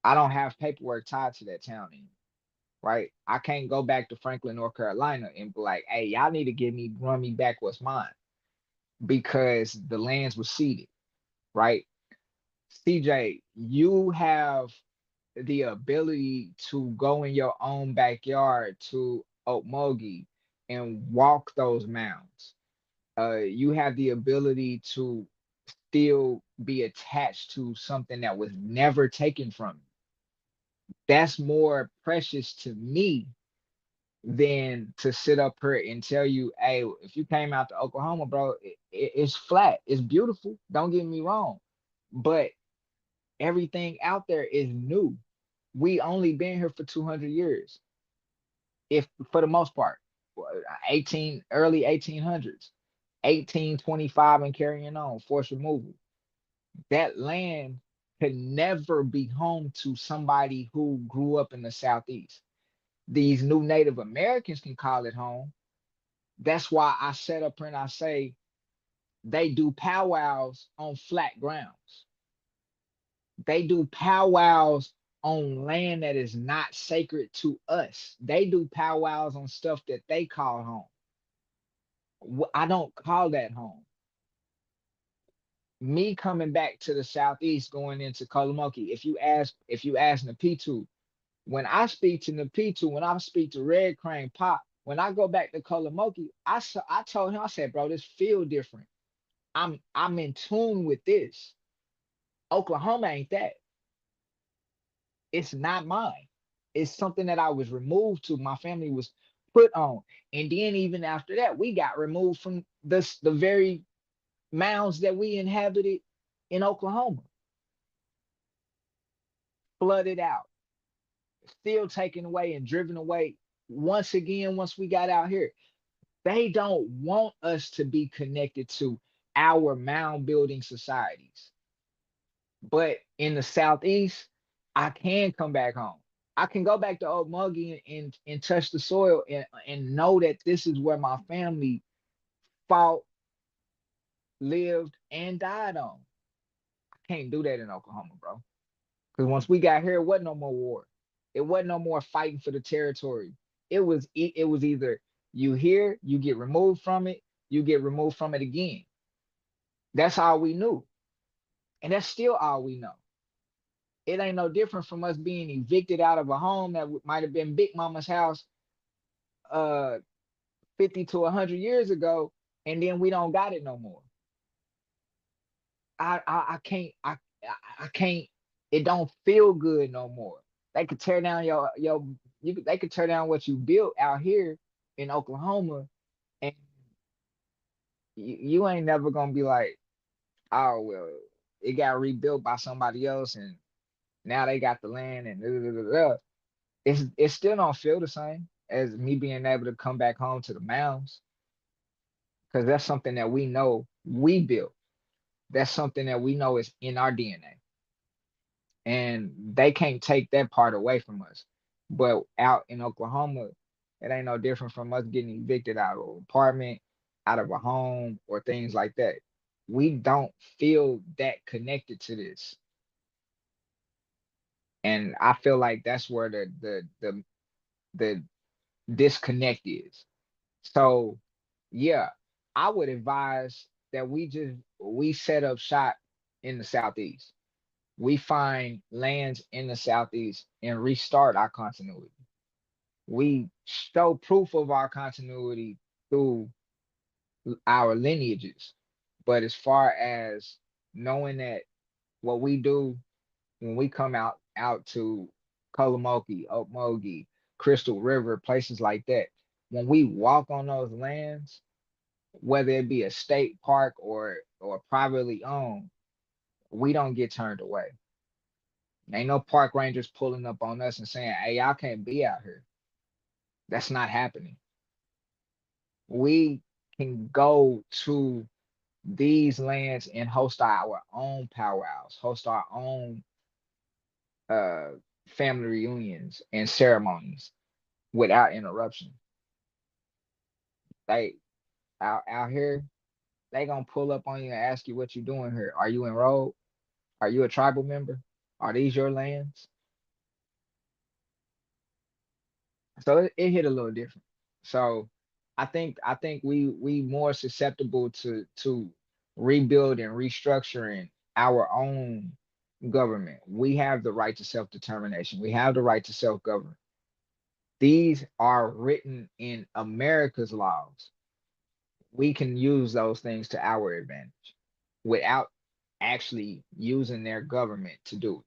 I don't have paperwork tied to that town anymore, right? I can't go back to Franklin, North Carolina and be like, hey, y'all need to run me back what's mine because the lands were ceded, right? CJ, you have the ability to go in your own backyard to Okmulgee and walk those mounds. You have the ability to still be attached to something that was never taken from you. That's more precious to me than to sit up here and tell you, hey, if you came out to Oklahoma, bro, it's flat, it's beautiful. Don't get me wrong, but everything out there is new. We only been here for 200 years, if for the most part, 18 early 1800s, 1825 and carrying on, forced removal. That land could never be home to somebody who grew up in the Southeast. These new Native Americans can call it home. That's why I set up here and I say they do powwows on flat grounds. They do powwows on land that is not sacred to us. They do powwows on stuff that they call home. I don't call that home. Me coming back to the southeast, going into Kolomoki. If you ask Napitu, when I speak to Napitu, when I speak to Red Crane Pop, when I go back to Kolomoki, I told him, I said, bro, this feel different. I'm in tune with this. Oklahoma ain't that. It's not mine. It's something that I was removed to. My family was put on. And then even after that, we got removed from the very mounds that we inhabited in Oklahoma, flooded out, still taken away and driven away once again once we got out here. They don't want us to be connected to our mound building societies. But in the southeast, I can come back home. I can go back to Old Muggy and touch the soil and know that this is where my family fought, lived, and died on. I can't do that in Oklahoma, bro. Because once we got here, it wasn't no more war. It wasn't no more fighting for the territory. It was either you here, you get removed from it, you get removed from it again. That's all we knew. And that's still all we know. It ain't no different from us being evicted out of a home that might have been Big Mama's house uh 50 to 100 years ago, and then we don't got it no more. I can't I can't. It don't feel good no more. They could tear down they could tear down what you built out here in Oklahoma, and you ain't never gonna be like, oh well, it got rebuilt by somebody else, and now they got the land and da, da, da, da, da. It still don't feel the same as me being able to come back home to the mounds, because that's something that we know we built. That's something that we know is in our DNA, and they can't take that part away from us. But out in Oklahoma, it ain't no different from us getting evicted out of an apartment, out of a home, or things like that. We don't feel that connected to this, and I feel like that's where the disconnect is. So, yeah, I would advise that we set up shop in the southeast. We find lands in the southeast and restart our continuity. We show proof of our continuity through our lineages. But as far as knowing that what we do when we come out to Kolomoki, Okmulgee, Crystal River, places like that, when we walk on those lands, whether it be a state park or privately owned, we don't get turned away. Ain't no park rangers pulling up on us and saying, "Hey, y'all can't be out here." That's not happening. We can go to these lands and host our own powwows, host our own uh family reunions and ceremonies without interruption. They out here, they gonna pull up on you and ask you what you doing here. Are you enrolled? Are you a tribal member? Are these your lands? So it hit a little different. So I think we more susceptible to rebuild and restructuring our own government. We have the right to self determination. We have the right to self govern. These are written in America's laws. We can use those things to our advantage without actually using their government to do it.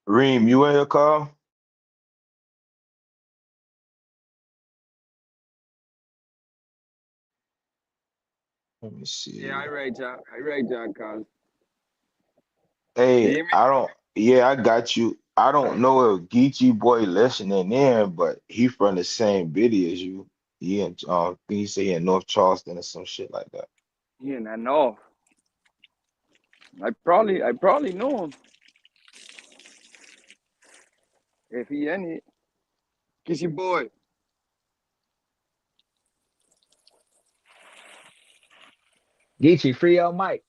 Reem, you in your call? Let me Yeah, see. I right, John, cuz. You Hey, hear me? I don't. Yeah, I got you. I don't know if Geechee boy listening in, but he from the same city as you. He in, think he say he in North Charleston or some shit like that. Yeah, I know. I probably know him if he any. Kiss your boy. Geechee, free your mic.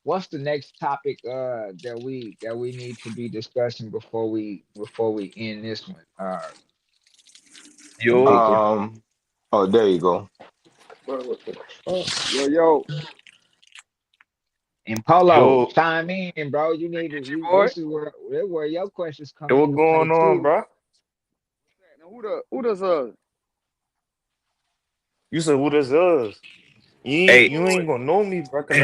What's the next topic that we need to be discussing before we end this one? To Yo, make it Um. Oh, there you go. bro, what the fuck? Yo, and Polo, Yo, chime in, bro. You need to kiss your you boy. this is where your questions hey, come what into play going on, too. bro? Now who does You said who this is? Hey, You ain't boy? gonna know me, bro, cause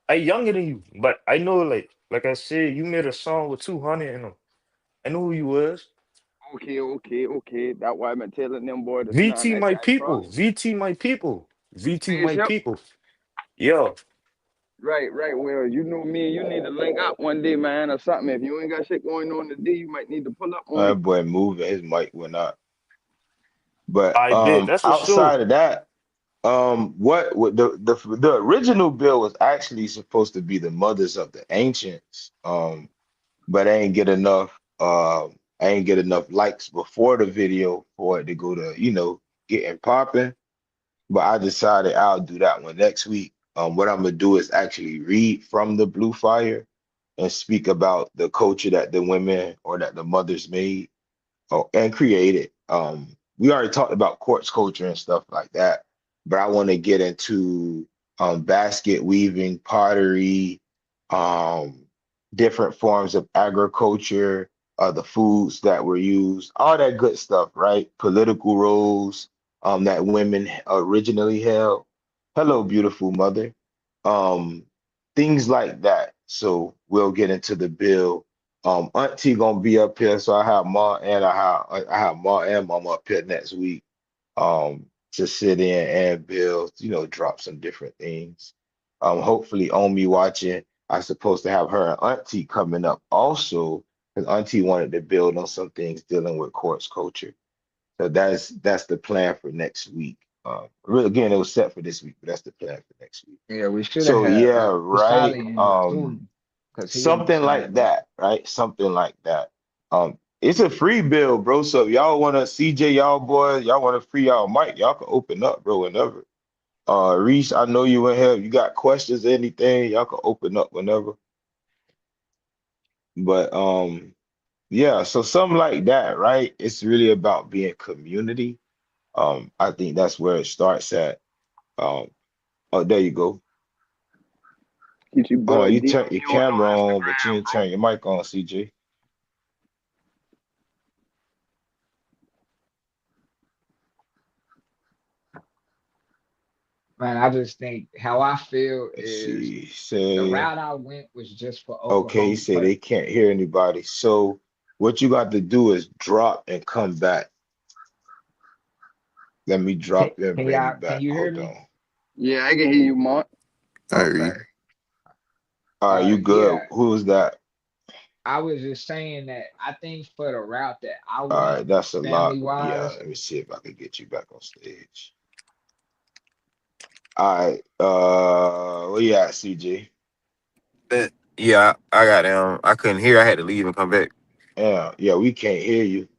I younger than you, but I know like I said, you made a song with 200 in them. I know who you was. Okay. That why I've been telling them boy this now. VT my I people, probably VT my people, VT my spaceship. people. Yeah, Right. Well, you know me and you need to link up one day, man, or something. If you ain't got shit going on today, you might need to pull up on That me. boy moving. His mic went out. But I bet. That's for sure. outside of that, what the original bill was actually supposed to be the mothers of the ancients. But I ain't get enough likes before the video for it to go to, getting popping. But I decided I'll do that one next week. What I'm gonna do is actually read from the Blue Fire and speak about the culture that the women or that the mothers made and created. We already talked about quartz culture and stuff like that, but I want to get into basket weaving, pottery, um, different forms of agriculture, the foods that were used, all that good stuff, right? Political roles that women originally held. Hello, beautiful mother. Um, Things like that. So we'll get into the bill. Auntie gonna be up here, so I have Ma and Mom up here next week. To sit in and build, drop some different things. Hopefully Omi watching. I supposed to have her and Auntie coming up also, because Auntie wanted to build on some things dealing with quartz culture. So that's the plan for next week. Really, again, it was set for this week, but that's the plan for next week. Yeah, we should have So had yeah, Sally right. in here too, because he Something like understand. that, right? Something like that. It's a free bill, bro. So if y'all wanna CJ, y'all boys, y'all wanna free y'all mic, y'all can open up, bro, whenever. Reese, I know you in here. You got questions, anything, y'all can open up whenever. But yeah, so something like that, right? It's really about being community. I think that's where it starts at. Um, oh, there you go. Get your Hold boy on, you DM turn your you on camera on, but you Instagram, didn't turn your mic on, CJ. Man, I just think how I feel Let's is see. the Say, route I went was just for okay, Oklahoma say they purpose. can't hear anybody. So what you got to do is drop and come back. Let me drop you and bring you Can back. you hear Hold me? on. Yeah, I can hear you, Mark. I hear you. Okay. All right, you Yeah, good? Who was that? I was just saying that I think for the route that I All went, right, that's a lot. family Yeah, wise, let me see if I can get you back on stage. All right. Where you at, CJ? yeah, I got I couldn't hear. I had to leave and come back. Yeah, we can't hear you.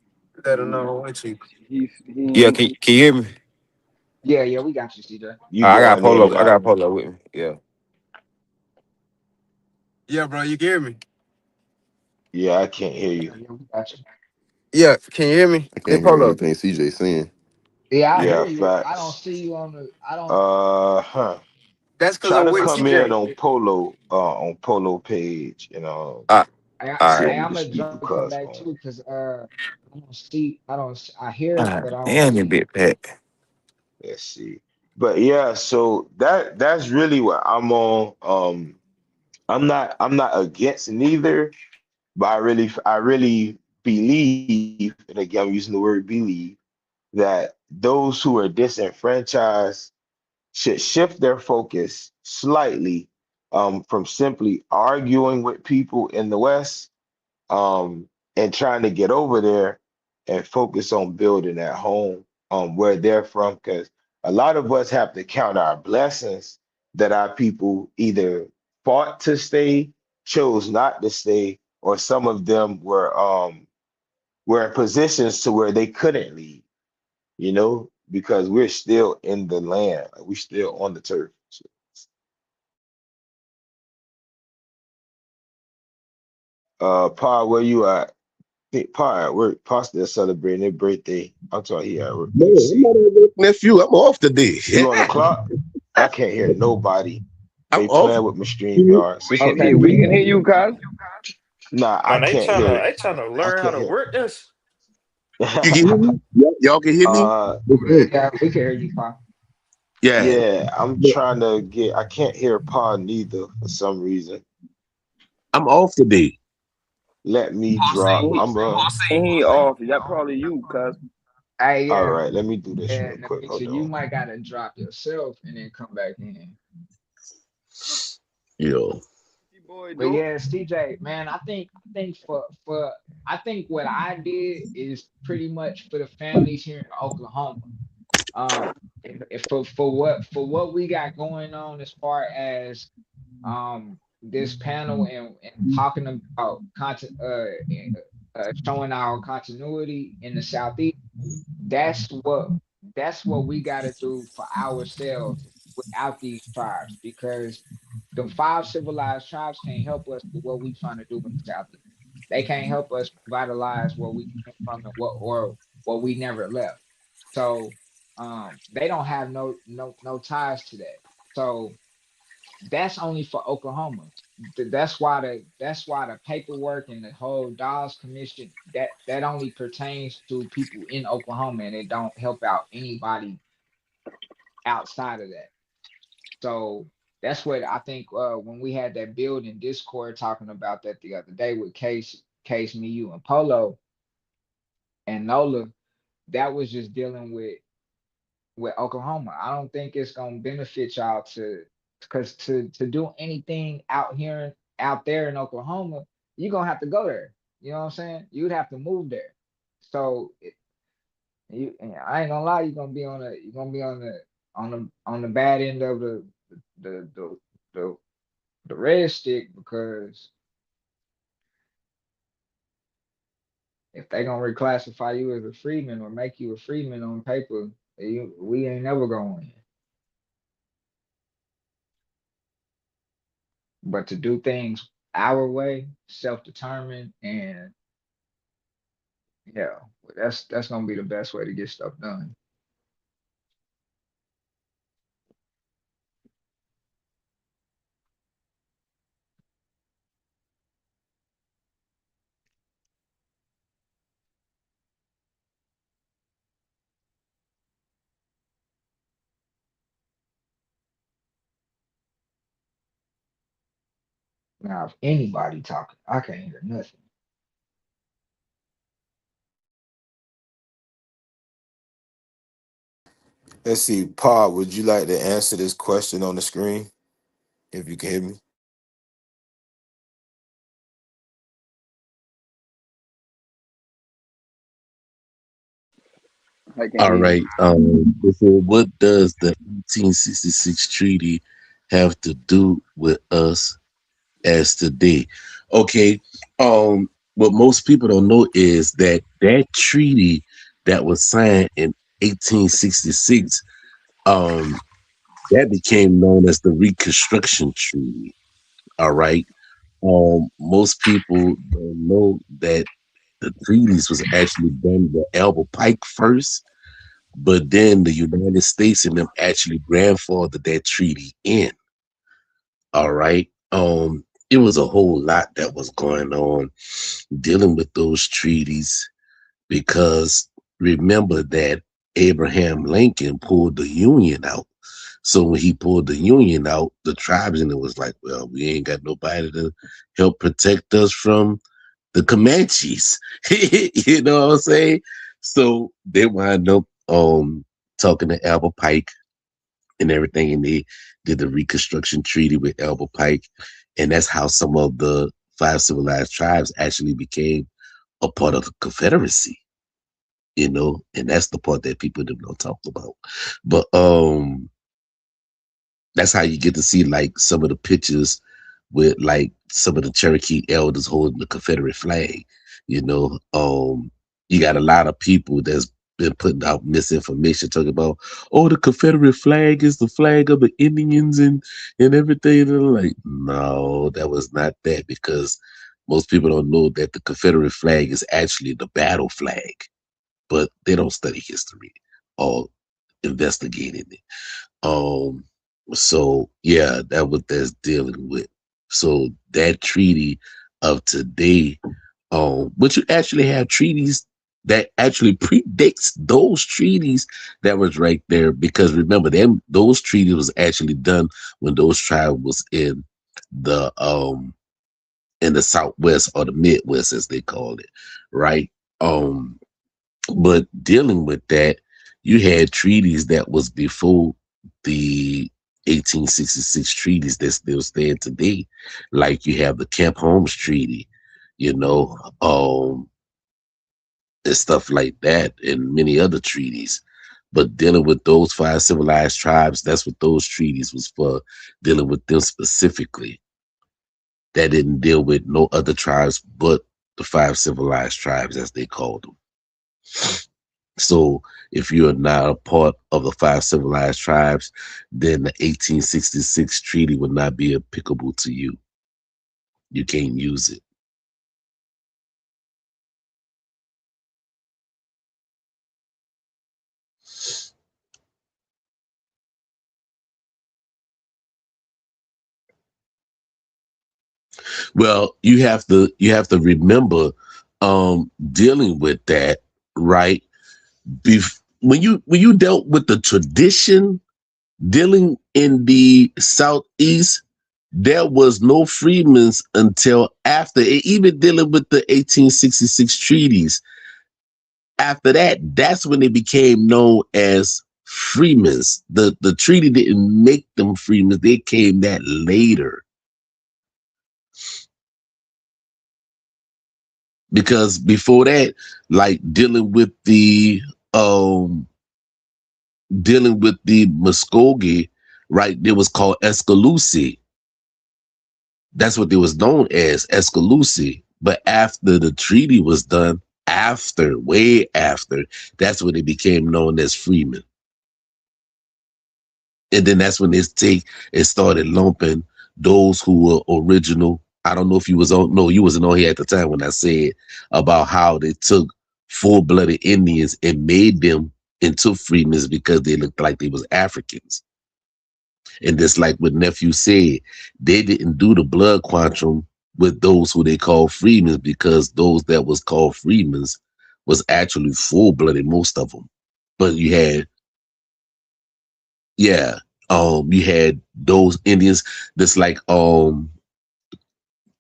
Let her know what you. He Yeah, ain't can you hear me? yeah, we got you, CJ. You I got going in Polo. and I got out. Polo with me. Yeah. Yeah, bro, you can hear me. Yeah, I can't hear you. Yeah, we got you. Yeah, can you hear me? I Hey, can't hear Polo. anything CJ saying. Yeah, I Yeah, hear you. I don't facts. see you on the. I don't. Huh. That's because Try I'm to with come in TJ. on Polo page, Ah, see all if Hey, you I'm can gonna speak jump with them cuz back on. too, cause I don't see. I don't. I hear it, right. but I don't Damn, you see. bit pet. Let's see. But yeah, so that's really what I'm on. I'm not against neither, but I really believe, and again I'm using the word believe, that those who are disenfranchised should shift their focus slightly from simply arguing with people in the West and trying to get over there and focus on building at home where they're from. Because a lot of us have to count our blessings that our people either fought to stay, chose not to stay, or some of them were in positions to where they couldn't leave, because we're still in the land, we still on the turf. So, Pa, where you at? Think Pa at work. Pa still celebrating their birthday. I'm talking he at work. No, Let me I'm see. not at work, nephew. I'm off today. You on the clock? I can't hear nobody. I'm They off. playing with my stream You yard. See if I can Okay, get we back. can hear you, cuz. Nah, I Man, can't hear it. I trying to I learn how can't to hear work this. can hear me? Y'all can hear me? uh Okay. Yeah, we can hear you, Pop. Yeah. yeah, I'm trying to get I can't hear Pa neither for some reason. I'm off today. Let me Paul drop. saying he, Paul saying he off. That probably you, cuz. Hey, All yeah, right, let me do this real and quick. Nisha, Hold you on. might gotta drop yourself and then come back in. Yo. Boy, But do. yeah, CJ, man, I think for I think what I did is pretty much for the families here in Oklahoma. If for what we got going on as far as this panel and talking about showing our continuity in the southeast, that's what that's what we got to do for ourselves without these tribes, because the five civilized tribes can't help us with what we trying to do in the southeast. They can't help us revitalize where we came from and what we never left. So they don't have no ties to that. So that's only for Oklahoma. That's why the paperwork and the whole Dawes Commission, that only pertains to people in Oklahoma, and it don't help out anybody outside of that. So that's what I think when we had that build in Discord talking about that the other day with Case, me, you, and Polo and Nola, that was just dealing with Oklahoma. I don't think it's gonna benefit y'all because to do anything out there in Oklahoma, you're gonna have to go there. You know what I'm saying? You'd have to move there. So I ain't gonna lie, you're gonna be on the bad end of the the the, the red stick, because if they gonna reclassify you as a freedman or make you a freedman on paper, we ain't never going. But to do things our way, self-determined, and yeah, that's gonna be the best way to get stuff done. Now, if anybody talking, I can't hear nothing. Let's see, Pa, would you like to answer this question on the screen if you can hear me? I can All hear you. right. It said, what does the 1866 treaty have to do with us as today? Okay. What most people don't know is that that treaty that was signed in 1866, that became known as the Reconstruction Treaty. All right. Most people don't know that the treaties was actually done with Albert Pike first, but then the United States and them actually grandfathered that treaty in. All right. It was a whole lot that was going on dealing with those treaties because remember that Abraham Lincoln pulled the Union out. So when he pulled the Union out, the tribes in it was like, well, we ain't got nobody to help protect us from the Comanches. You know what I'm saying? So they wind up talking to Albert Pike and everything, and they did the Reconstruction Treaty with Albert Pike, and that's how some of the five civilized tribes actually became a part of the Confederacy. And that's the part that people don't talk about. But that's how you get to see like some of the pictures with like some of the Cherokee elders holding the Confederate flag. You know, you got a lot of people that's been putting out misinformation talking about, oh, the Confederate flag is the flag of the Indians and everything. And I'm like, no, that was not that, because most people don't know that the Confederate flag is actually the battle flag, but they don't study history or investigate it. Um, so yeah, that what that's dealing with. So that treaty of today, but you actually have treaties that actually predates those treaties that was right there, because remember those treaties was actually done when those tribes was the in the Southwest or the Midwest as they called it, right? Um but dealing with that, you had treaties that was before the 1866 treaties that still stand today. Like you have the Camp Holmes Treaty, you know, and stuff like that, and many other treaties. But dealing with those five civilized tribes, that's what those treaties was for, dealing with them specifically. That didn't deal with no other tribes but the five civilized tribes, as they called them. So if you're not a part of the five civilized tribes, then the 1866 treaty would not be applicable to you. You can't use it. Well, you have to remember dealing with that, right? When you dealt with the tradition dealing in the Southeast, there was no freedmen until after, even dealing with the 1866 treaties. After that, that's when they became known as freemen. The treaty didn't make them freemen; they came that later. Because before that, like um dealing with the Muskogee, right? It was called Escaluse. That's what they was known as, Escaluse. But after the treaty was done, way after, that's when they became known as freemen. And then that's when it started lumping those who were original. I don't know if you was on, no, you wasn't on here at the time when I said about how they took full-blooded Indians and made them into freemen because they looked like they was Africans. And just like what nephew said, they didn't do the blood quantum with those who they called freemen, because those that was called freemen was actually full-blooded, most of them. But yeah, you had those Indians that's like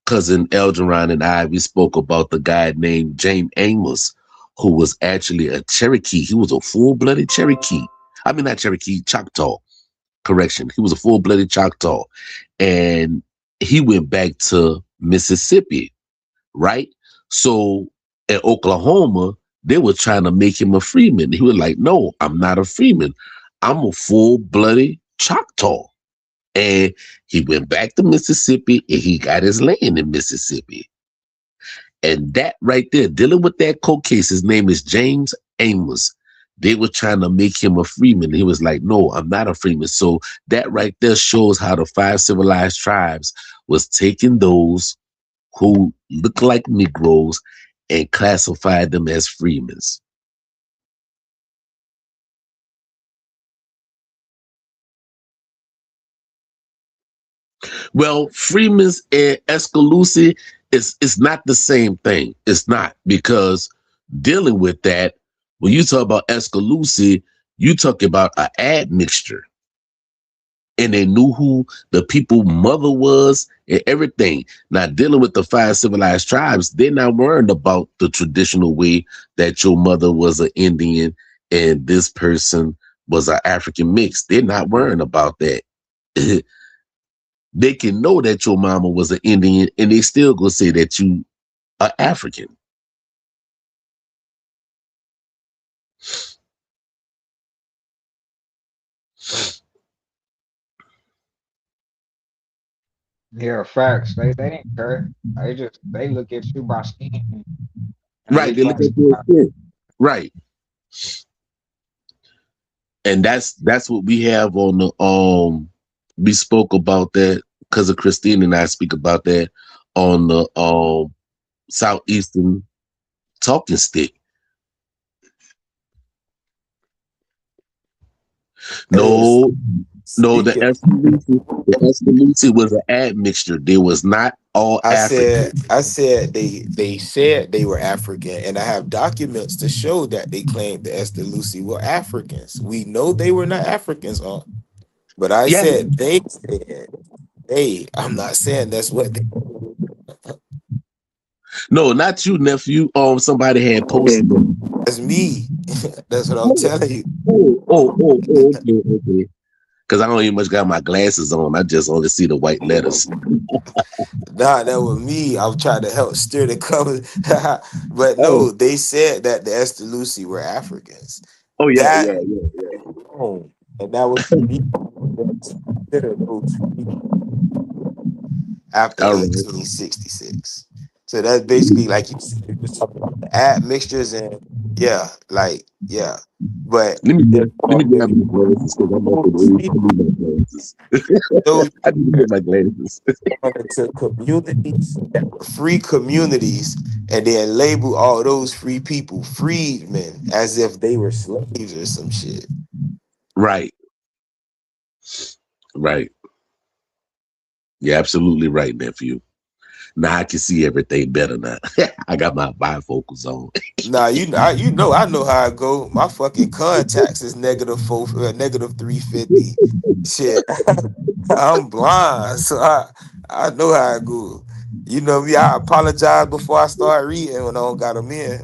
cousin Elgeron and I, we spoke about the guy named James Amos, who was actually a Cherokee. He was a full-blooded Cherokee. I mean, not Cherokee, Choctaw. Correction. He was a full-blooded Choctaw. And he went back to Mississippi, right? So at Oklahoma, they were trying to make him a freeman. He was like, no, I'm not a freeman. I'm a full-blooded Choctaw. And he went back to Mississippi and he got his land in Mississippi. And that right there, dealing with that court case, his name is James Amos. They were trying to make him a freeman. He was like, no, I'm not a freeman. So that right there shows how the five civilized tribes was taking those who look like Negroes and classified them as freemen. Well, Freeman's and Escaluse is not the same thing. It's not because dealing with that, when you talk about Escaluse, you talk about an admixture. And they knew who the people mother was and everything. Now dealing with the five civilized tribes, they're not worried about the traditional way that your mother was an Indian and this person was an African mix. They're not worrying about that. They can know that your mama was an Indian and they still gonna say that you are African. Yeah, facts. They didn't care. They look at you by skin and Right. they They look try to at your skin. Right. And that's what we have on the we spoke about that because of Christine and I speak about that on the southeastern talking stick. Hey, No, no, speaking, The Escalante was an admixture. They was not all African. I said they said they were African, and I have documents to show that they claimed the Esther Lucy were Africans. We know they were not Africans, but I Yeah. said they said they. I'm not saying that's what they. No, not you, nephew. Somebody had posted it. That's me. That's what I'm Oh, telling you. okay, okay. Because I don't even much got my glasses on. I just only see the white letters. Nah, that was me. I'm trying to help steer the cover. But Oh, no, they said that the Esther Lucy were Africans. oh yeah, That yeah, yeah. home. And that was the people that consider those people after All right. 1866. So that's basically like you said, you're just talking about the admixtures and yeah, like yeah. But as Let far me as grab my glasses because I'm at the those age. I people, need my glasses. those I need to get my glasses. going into communities that were free communities and then label all those free people freedmen as if they were slaves or some shit. Right, right. You're absolutely right, nephew. Now I can see everything better now. I got my bifocals on. Nah, I know how I go. My fucking contacts is negative 350. Shit, I'm blind, so I know how I go. You know me. I apologize before I start reading when I don't got them in.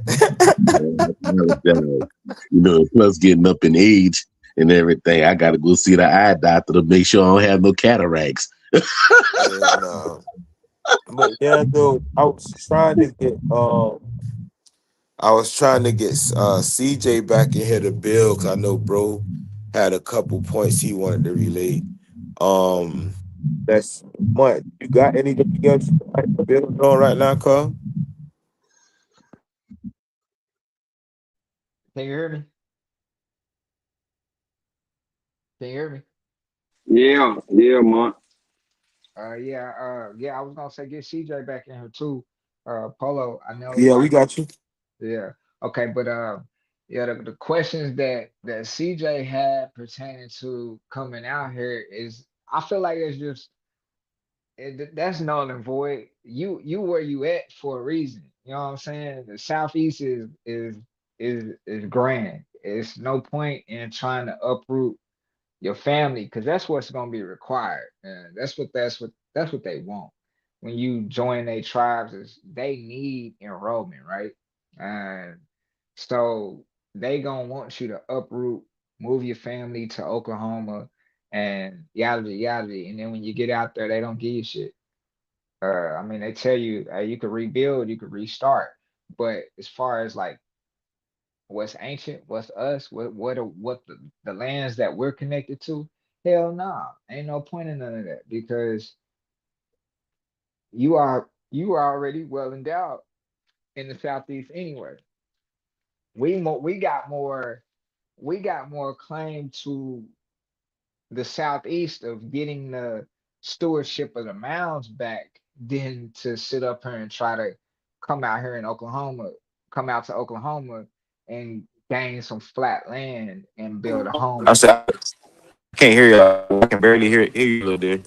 Plus getting up in age and everything, I gotta go see the eye doctor to make sure I don't have no cataracts. Yeah, no. But yeah, though I was trying to get CJ back in here to build because I know bro had a couple points he wanted to relate. Um, that's what you got anything else you like to build on right now, Carl? Can you hear me? Can you hear me? Yeah, yeah, man. Yeah, I was gonna say get CJ back in here too. Polo, I know Yeah, we like got you. yeah. Okay, but yeah, the questions that CJ had pertaining to coming out here is I feel like it's just that's null and void. You where you at for a reason. You know what I'm saying? The southeast is grand. It's no point in trying to uproot your family because that's what's going to be required. And that's what they want when you join their tribes is they need enrollment, right? And so they gonna want you to uproot, move your family to Oklahoma, and yada yada. And then when you get out there, they don't give you shit. I mean, they tell you, hey, you could rebuild, you could restart, but as far as like what's ancient, what's us, the lands that we're connected to, hell nah, ain't no point in none of that because you are already well endowed in the southeast anyway. We got more claim to the southeast of getting the stewardship of the mounds back than to sit up here and try to come out here in Oklahoma, come out to Oklahoma and gain some flat land and build a home I on. said I can't hear you. I can barely hear you a little there.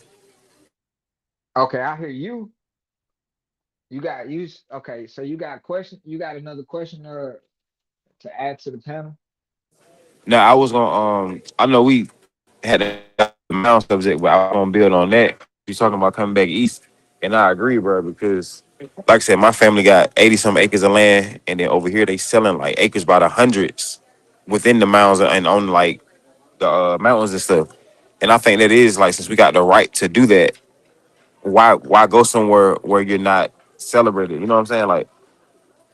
Okay, I hear you. You got you. Okay, so you got a question. You got another question to add to the panel? Now I was gonna I know we had a mound subject, but I was gonna build on that. You talking about coming back east, and I agree, bro, because like I said, my family got 80 some acres of land, and then over here they selling like acres by the hundreds within the mounds and on like the mountains and stuff. And I think that is like, since we got the right to do that, why go somewhere where you're not celebrated? You know what I'm saying? Like,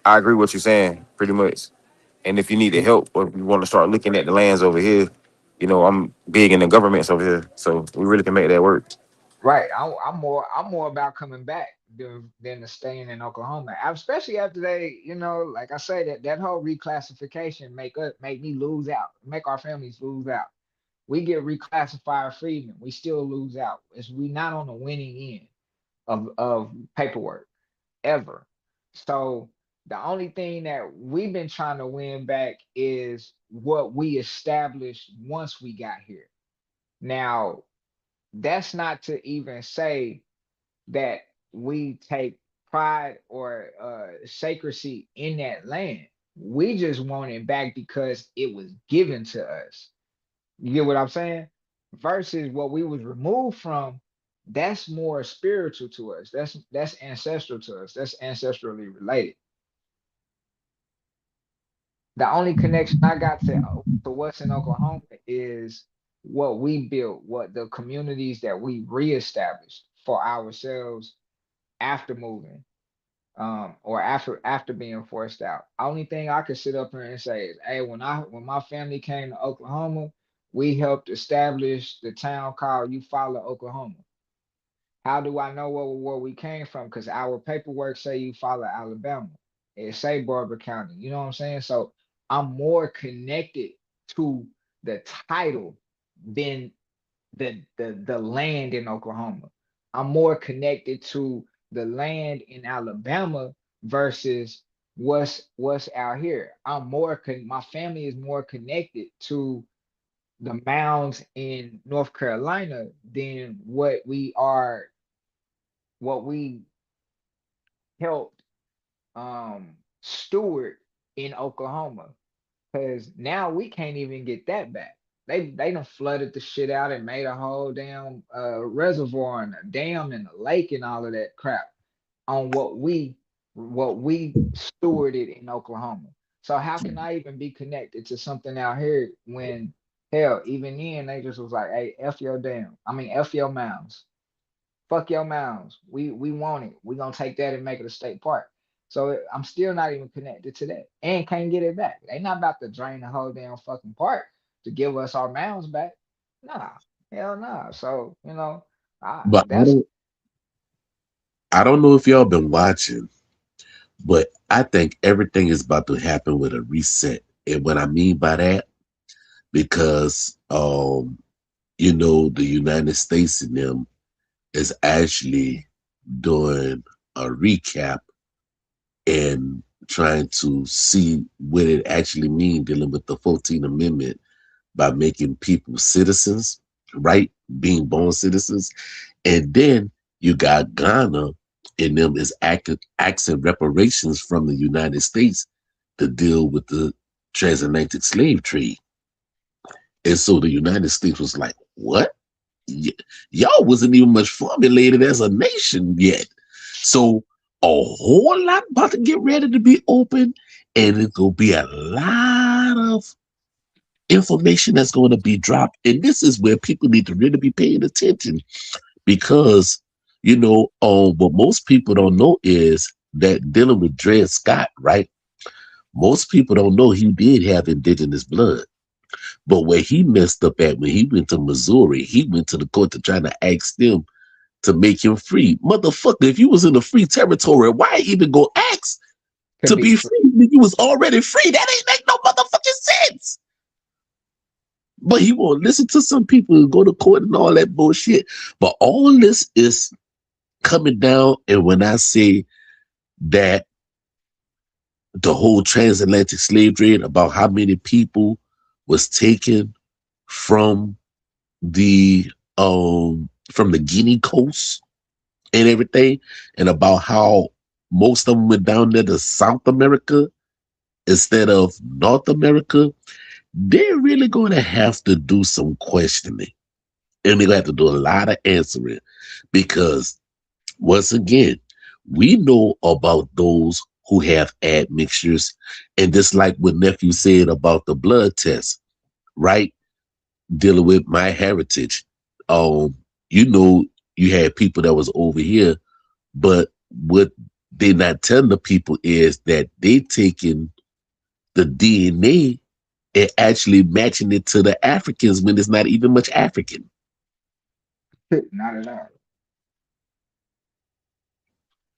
I agree with what you're saying pretty much. And if you need the help or if you want to start looking at the lands over here, I'm big in the governments over here, so we really can make that work. Right. I'm more about coming back than to staying in Oklahoma. Especially after they, like I say, that whole reclassification make me lose out, make our families lose out. We get reclassified freedmen, we still lose out. Is we not on the winning end of paperwork ever. So the only thing that we've been trying to win back is what we established once we got here. Now, that's not to even say that we take pride or sacredcy in that land. We just want it back because it was given to us. You get what I'm saying? Versus what we was removed from, that's more spiritual to us. That's ancestral to us. That's ancestrally related. The only connection I got to what's in Oklahoma is what we built, what the communities that we reestablished for ourselves after moving, or after being forced out. Only thing I could sit up here and say is, hey, when my family came to Oklahoma, we helped establish the town called Eufaula, Oklahoma. How do I know where we came from? Because our paperwork say Eufaula, Alabama. It say Barber County. You know what I'm saying? So I'm more connected to the title than the land in Oklahoma. I'm more connected to the land in Alabama versus what's out here. My family is more connected to the mounds in North Carolina than what we helped steward in Oklahoma. Cause now we can't even get that back. They done flooded the shit out and made a whole damn reservoir and a dam and a lake and all of that crap on what we stewarded in Oklahoma. So how can I even be connected to something out here when hell, even then they just was like, hey, F your dam. I mean F your mounds. Fuck your mounds. We want it. We gonna take that and make it a state park. So I'm still not even connected to that, and can't get it back. They not about to drain the whole damn fucking park to give us our mounds back. Nah, hell nah. So But that's I don't know if y'all been watching, but I think everything is about to happen with a reset. And what I mean by that, because the United States and them is actually doing a recap and trying to see what it actually means dealing with the 14th Amendment by making people citizens, right? Being born citizens. And then you got Ghana and them is asking reparations from the United States to deal with the transatlantic slave trade. And so the United States was like, what? Y'all wasn't even much formulated as a nation yet. So a whole lot about to get ready to be open, and it's gonna be a lot of information that's going to be dropped. And this is where people need to really be paying attention because, what most people don't know is that dealing with Dred Scott, right? Most people don't know he did have indigenous blood. But where he messed up at when he went to Missouri, he went to the court to try to ask them to make him free. Motherfucker, if you was in a free territory, why even go ask to to be be free. free when you was already free? That ain't make no motherfucking sense. But he won't listen to some people and go to court and all that bullshit. But all this is coming down, and when I say that the whole transatlantic slave trade, about how many people was taken from the Guinea coast and everything, and about how most of them went down there to South America instead of North America, they're really going to have to do some questioning. And they're going to have to do a lot of answering because, once again, we know about those who have admixtures. And just like what nephew said about the blood test, right? Dealing with my heritage. Um, you know, you had people that was over here, but what they not telling the people is that they taking the DNA and actually matching it to the Africans when it's not even much African. Not at all.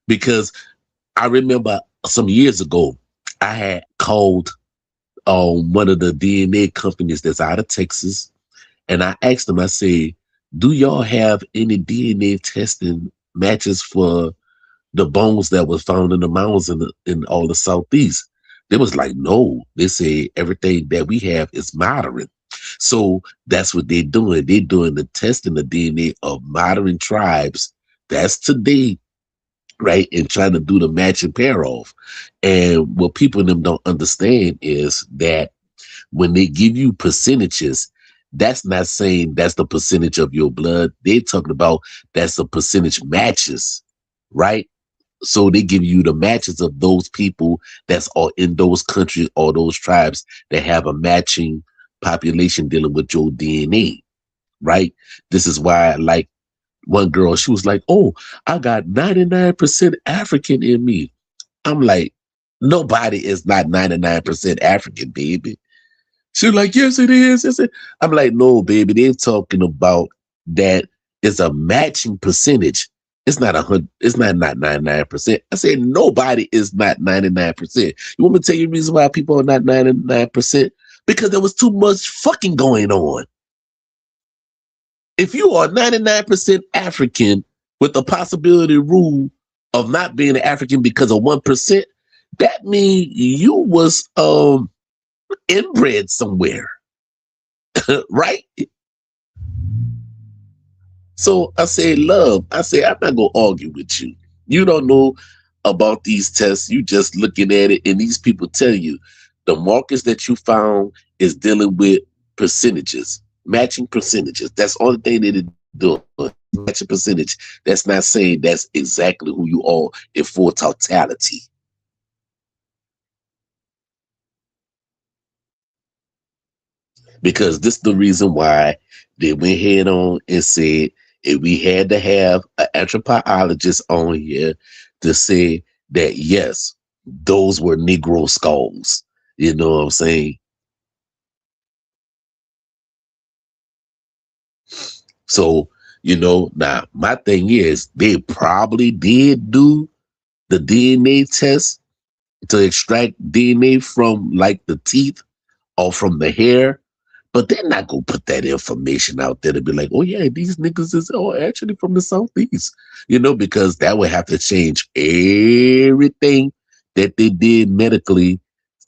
Because I remember some years ago, I had called one of the DNA companies that's out of Texas, and I asked them, I said, do y'all have any DNA testing matches for the bones that was found in the mountains in all the southeast? They was like, no. They say everything that we have is modern. So that's what they're doing. They're doing the testing the DNA of modern tribes. That's today, right? And trying to do the match and pair off. And what people in them don't understand is that when they give you percentages, that's not saying that's the percentage of your blood. They're talking about that's the percentage matches, right? So they give you the matches of those people that's all in those countries or those tribes that have a matching population dealing with your DNA, right? This is why, like, one girl, she was like, oh, I got 99% African in me. I'm like, nobody is not 99% African, baby. She's like, yes, it is. Yes, it. I'm like, no, baby. They're talking about that it's a matching percentage. It's not 100. It's not 99%. I said nobody is not 99%. You want me to tell you the reason why people are not 99%? Because there was too much fucking going on. If you are 99% African with the possibility rule of not being an African because of 1%, that means you was inbred somewhere. Right? So I say, love, I say, I'm not going to argue with you. You don't know about these tests. You just looking at it, and these people tell you the markers that you found is dealing with percentages, matching percentages. That's the only thing that it doing. Matching percentage. That's not saying that's exactly who you are in full totality. Because this is the reason why they went head on and said if we had to have an anthropologist on here to say that yes, those were Negro skulls. You know what I'm saying? So, now my thing is they probably did do the DNA test to extract DNA from like the teeth or from the hair. But they're not gonna put that information out there to be like, oh yeah, these niggas is actually from the southeast, because that would have to change everything that they did medically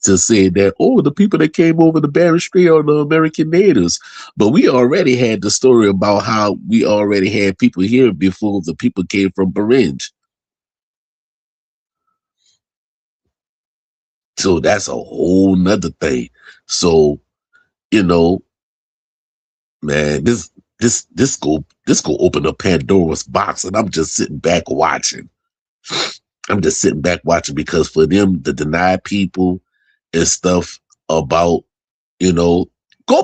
to say that the people that came over the Bering Strait are the American natives. But we already had the story about how we already had people here before the people came from Bering. So that's a whole nother thing. So, you know, man, this go open up Pandora's box, and I'm just sitting back watching. I'm just sitting back watching because for them to deny people and stuff about, go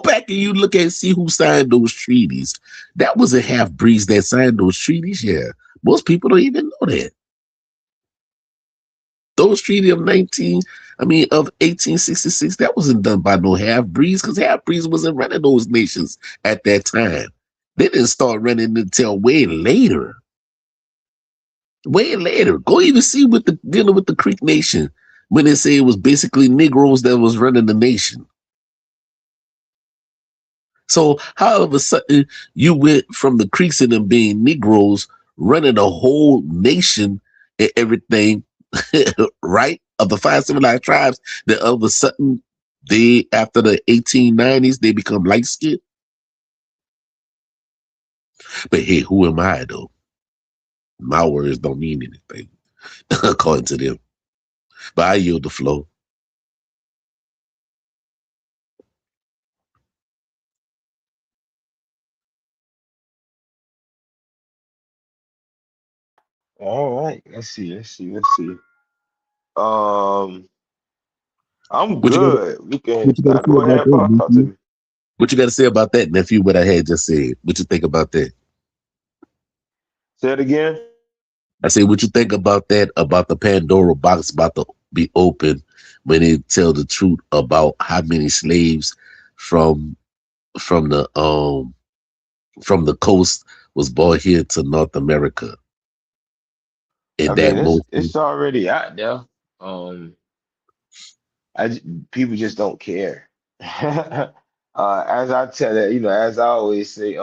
back and you look and see who signed those treaties. That was a half breeds that signed those treaties. Yeah, most people don't even know that. Those treaty of 1866, that wasn't done by no half breeds because half breeds wasn't running those nations at that time. They didn't start running until way later. Way later. Go even see with the dealing with the Creek Nation when they say it was basically Negroes that was running the nation. So how all of a sudden you went from the Creeks and them being Negroes running a whole nation and everything, right? Of the five civilized tribes, that all of a sudden they, after the 1890s, they become light skinned. But hey, who am I though? My words don't mean anything according to them. But I yield the flow. All right, let's see. Um, I'm What you got? good. We can What you got to say go about ahead, that, Paul. Talk to nephew? me. What you got to say about that, nephew? What I had just said. What you think about that? Say it again. I say, what you think about that? About the Pandora box about to be open when they tell the truth about how many slaves from from the um from the coast was brought here to North America, I and that mean, most it's already out there. Um, people just don't care. As I tell it, as I always say,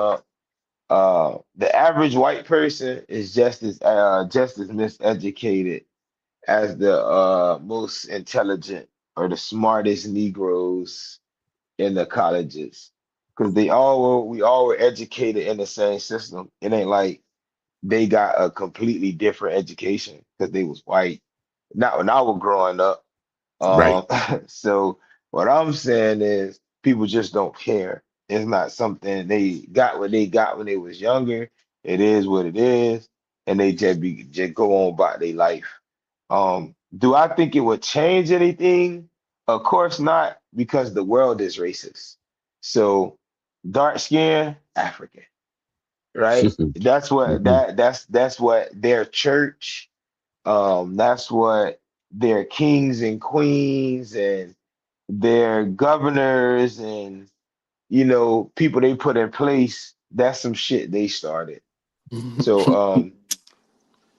the average white person is just as miseducated as the most intelligent or the smartest Negroes in the colleges, because we all were educated in the same system. It ain't like they got a completely different education because they was white. Not when I was growing up. right. Um, so what I'm saying is people just don't care. It's not something they got what they got when they was younger. It is what it is, and they just go on about their life. Do I think it would change anything? Of course not, because the world is racist. So dark skin, African, right? That's what Mhm. that's what their church, that's what their kings and queens and their governors and people they put in place, that's some shit they started. So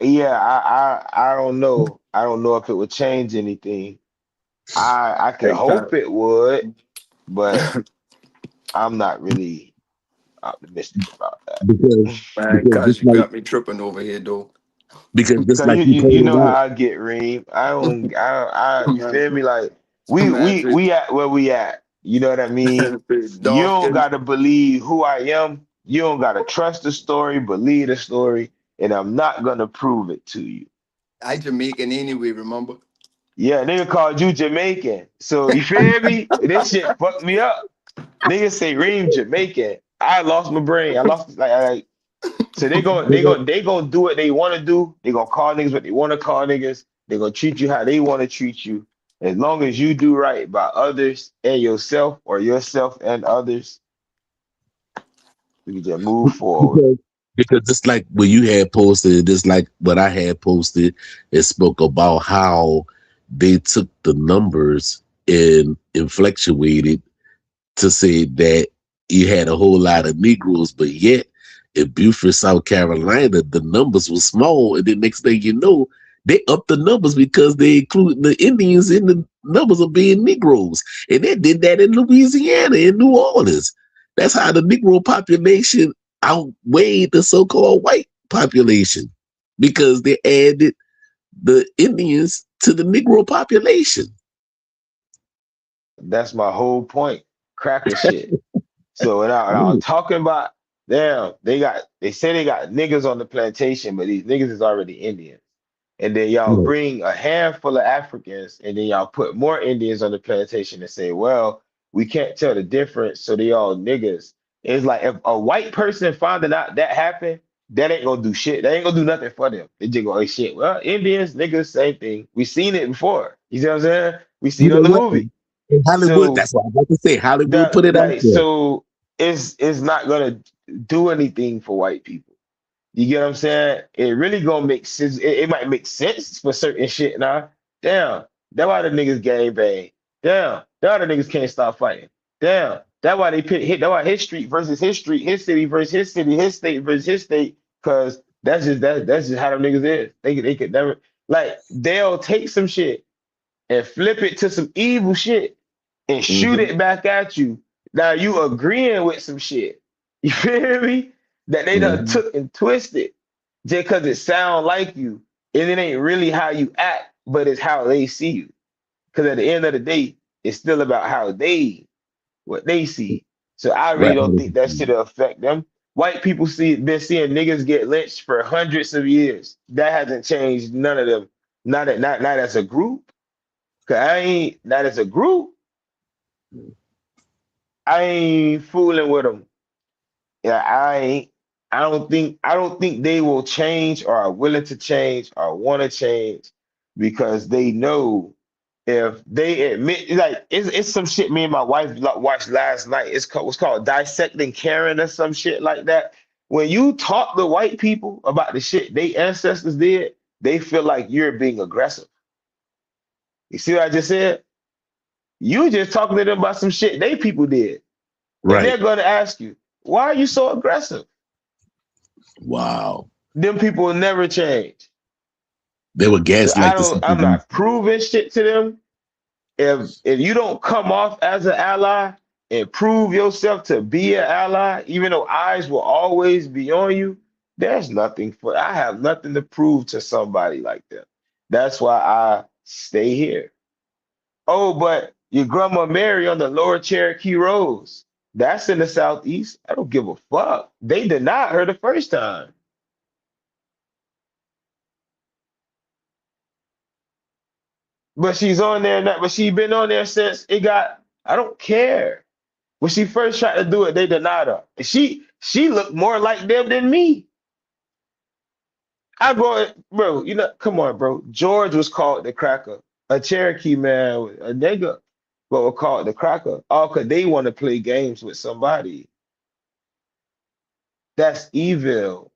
yeah, I don't know. I don't know if it would change anything. I could Hey, hope it would, but I'm not really optimistic about that. because man, because cuz just you like got me tripping over here, though. Cause you, you you you pointed know out, how I get, Reem. I don't you Man, feel me? Like we man, we we at where we at. You know what I mean? You dark don't skin. gotta believe who I am. You don't gotta trust the story, believe the story, and I'm not gonna prove it to you. I Jamaican anyway, remember? Yeah, nigga called you Jamaican. So you feel me? This shit fucked me up. Niggas say Reem Jamaican. I lost my brain. I lost like so they gonna do what they want to do. They gonna call niggas what they want to call niggas. They gonna treat you how they want to treat you. As long as you do right by others and yourself, or yourself and others, we can just move forward. because because just like what you had posted, just like what I had posted, it spoke about how they took the numbers and fluctuated to say that you had a whole lot of Negroes, but yet in Beaufort, South Carolina, the numbers were small, and the next thing you know, they upped the numbers because they included the Indians in the numbers of being Negroes, and they did that in Louisiana, in New Orleans. That's how the Negro population outweighed the so-called white population because they added the Indians to the Negro population. That's my whole point. Cracker shit. So when I'm talking about, damn, they say they got niggas on the plantation, but these niggas is already Indians. And then y'all Right. bring a handful of Africans, and then y'all put more Indians on the plantation and say, well, we can't tell the difference, so they all niggas. It's like if a white person finding out that happened, that ain't gonna do shit. That ain't gonna do nothing for them. They just go, hey, shit. Well, Indians, niggas, same thing. We seen it before. You see what I'm saying? We You seen it on know the what? movie. In Hollywood, So that's what I'm about to say. Hollywood put that it out like there. so it's not gonna do anything for white people. You get what I'm saying? It really gonna make sense. It might make sense for certain shit now. Damn, that's why the niggas gang bang. Damn, that's why the niggas can't stop fighting. Damn, that's why they pit hit. That's why his street versus his street, his city versus his city, his state versus his state. Cause that's just how them niggas is. They could never, like, they'll take some shit and flip it to some evil shit and shoot Hmm. it back at you. Now you agreeing with some shit. You feel me? That they done Hmm. took and twisted. just because it sound like you, and it ain't really how you act, but it's how they see you. Because at the end of the day, it's still about how they what they see. So I really Right. don't think that should affect them. White people been seeing niggas get lynched for hundreds of years. That hasn't changed none of them. Not as a group. Cause I ain't not as a group. I ain't fooling with them. Yeah, I don't think they will change or are willing to change or want to change because they know if they admit like it's some shit me and my wife watched last night. What's called dissecting Karen or some shit like that. When you talk to white people about the shit they ancestors did, they feel like you're being aggressive. You see what I just said? You just talking to them about some shit they people did. And they're Right. gonna ask you, why are you so aggressive? Wow. Them people will never change. They were So gaslight the I'm situation. not proving shit to them. If you don't come off as an ally and prove yourself to be an ally, even though eyes will always be on you, there's nothing for I have nothing to prove to somebody like that. That's why I stay here. Oh, but your grandma Mary on the lower Cherokee Rose. That's in the southeast. I don't give a fuck. They denied her the first time. But she's on there now, but she been on there since it got, I don't care. When she first tried to do it, they denied her. She looked more like them than me. I go, bro, you know, come on, bro. George was called the cracker. A Cherokee man, a nigga, but was called the cracker. All because they want to play games with somebody. That's evil.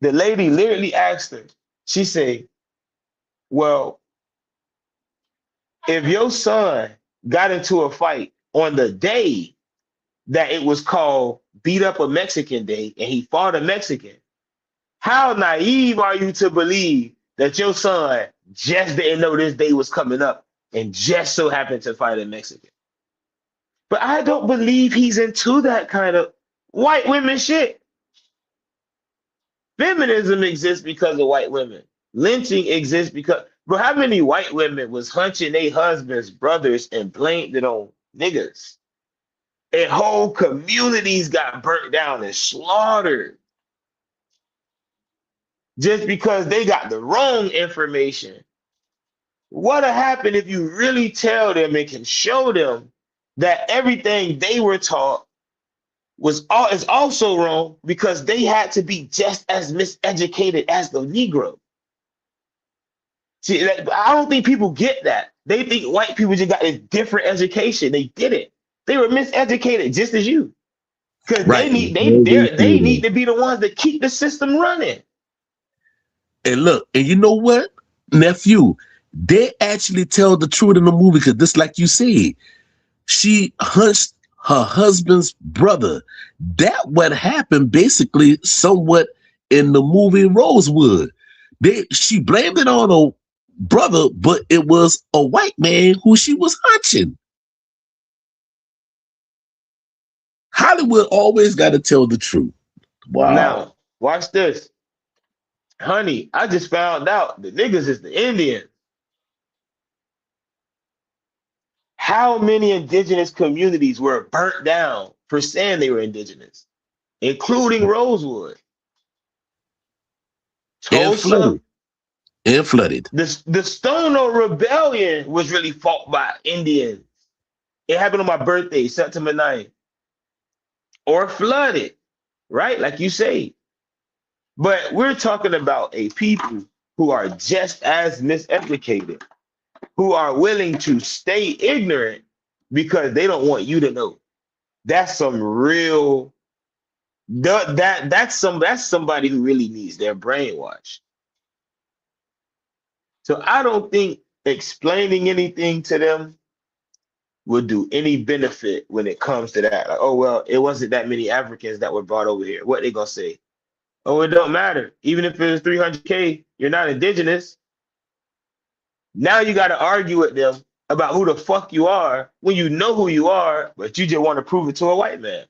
The lady literally asked her, she said, well, if your son got into a fight on the day that it was called Beat Up a Mexican Day and he fought a Mexican, how naive are you to believe that your son just didn't know this day was coming up and just so happened to fight a Mexican? But I don't believe he's into that kind of white women shit. Feminism exists because of white women. Lynching exists because, bro, how many white women was hunching their husbands, brothers, and blamed it on niggas? And whole communities got burnt down and slaughtered just because they got the wrong information. What'll happen if you really tell them and can show them that everything they were taught is also wrong because they had to be just as miseducated as the Negro? See, like, I don't think people get that. They think white people just got a different education. They didn't. They were miseducated just as you. Because Right. And they need to be the ones that keep the system running. and look, and you know what, nephew, they actually tell the truth in the movie because this, like you said, she hunched her husband's brother. That what happened basically somewhat in the movie Rosewood. She blamed it on a brother, but it was a white man who she was hunching. Hollywood always got to tell the truth. Wow. Now, watch this. Honey, I just found out the niggas is the Indians. How many indigenous communities were burnt down for saying they were indigenous, including Rosewood, And Tulsa? flooded. And flooded. The Stono Rebellion was really fought by Indians. It happened on my birthday, September 9th, or flooded, right? Like you say. But we're talking about a people who are just as miseducated, who are willing to stay ignorant because they don't want you to know. That's some real that's somebody who really needs their brainwashed. So I don't think explaining anything to them would do any benefit when it comes to that. Like, oh well, it wasn't that many Africans that were brought over here. What they gonna say? Oh, it don't matter. Even if it was 300K, you're not indigenous. Now you got to argue with them about who the fuck you are when you know who you are, but you just want to prove it to a white man.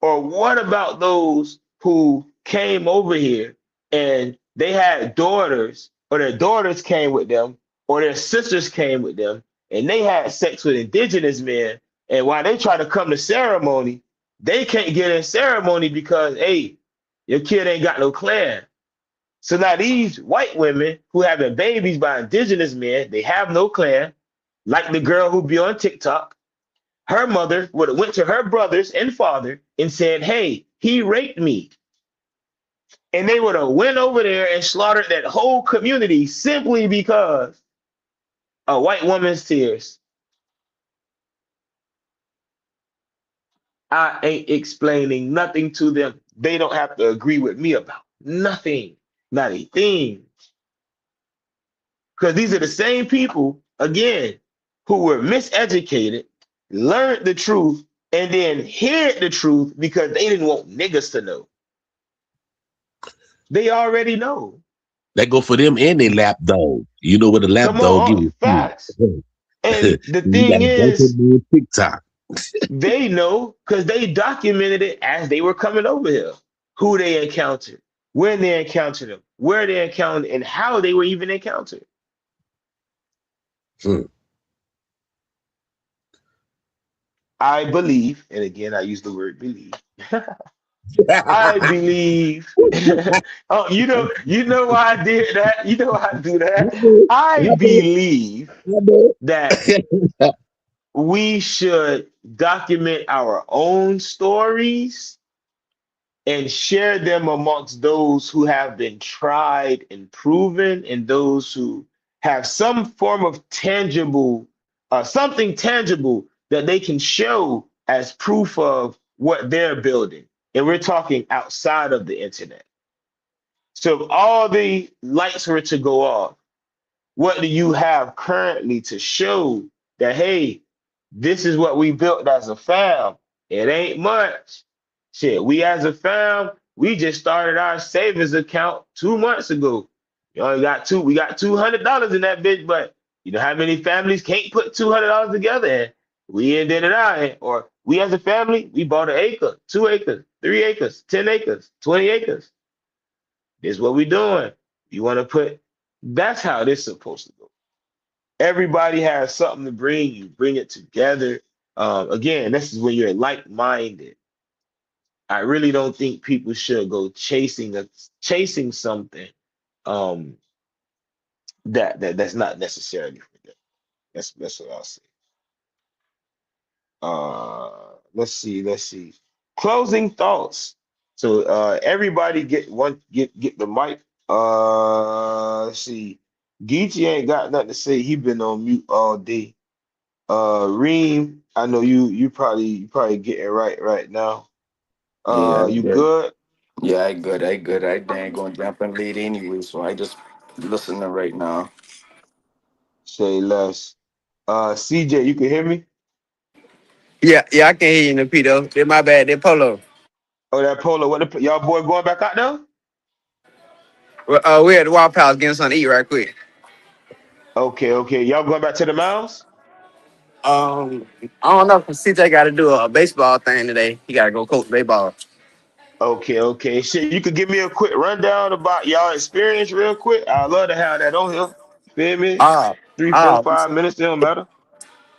Or what about those who came over here and they had daughters, or their daughters came with them, or their sisters came with them, and they had sex with indigenous men. And while they try to come to ceremony, they can't get in ceremony because, hey, your kid ain't got no clan. So now these white women who having babies by indigenous men, they have no clan, like the girl who be on TikTok. Her mother would have went to her brothers and father and said, "Hey, he raped me," and they would have went over there and slaughtered that whole community simply because a white woman's tears. I ain't explaining nothing to them. They don't have to agree with me about nothing, not a thing. Because these are the same people, again, who were miseducated, learned the truth, and then hid the truth because they didn't want niggas to know. They already know. That go for them and they lap dog. You know what a lap Come dog on, is? facts. And the You got thing a bunch of is, them on TikTok. they know because they documented it as they were coming over here. Who they encountered, when they encountered them, where they encountered, and how they were even encountered. Hmm. I believe, and again, I use the word believe. I believe. Oh, you know why I did that. You know why I do that. I believe that we should document our own stories and share them amongst those who have been tried and proven, and those who have some form of tangible, something tangible that they can show as proof of what they're building. And we're talking outside of the internet. So if all the lights were to go off, what do you have currently to show that, hey, this is what we built as a fam? It ain't much. Shit, we as a fam, we just started our savings account 2 months ago. You only got we got $200 in that bitch, but you know how many families can't put $200 together? And we ended it out. Or we as a family, we bought an acre, 2 acres, 3 acres, 10 acres, 20 acres. This is what we doing. You want to put, that's how this is supposed to go. Everybody has something to bring, you bring it together. Again, this is when you're like-minded. I really don't think people should go chasing something um that's not necessarily for them. That's what I'll say. Let's see. Closing thoughts. So everybody get the mic. Let's see. Geechee ain't got nothing to say. He been on mute all day. Reem, I know you probably getting right now. Yeah, You yeah, good? yeah. I good. I good. I ain't gonna jump in late anyway, so I just listening right now. Say less. CJ, you can hear me? Yeah, yeah, I can hear you, Napito. They're my bad. They're Polo. Oh, that polo. Y'all boy going back out there? Well, we're at the Wild Palace getting something to eat right quick. Okay, okay. Y'all going back to the mounds? I don't know if CJ got to do a baseball thing today. He got to go coach baseball. Okay, okay. Shit, you could give me a quick rundown about y'all experience real quick. I'd love to have that on here. Feel me? Ah, 3, 4, 5 minutes, it don't matter.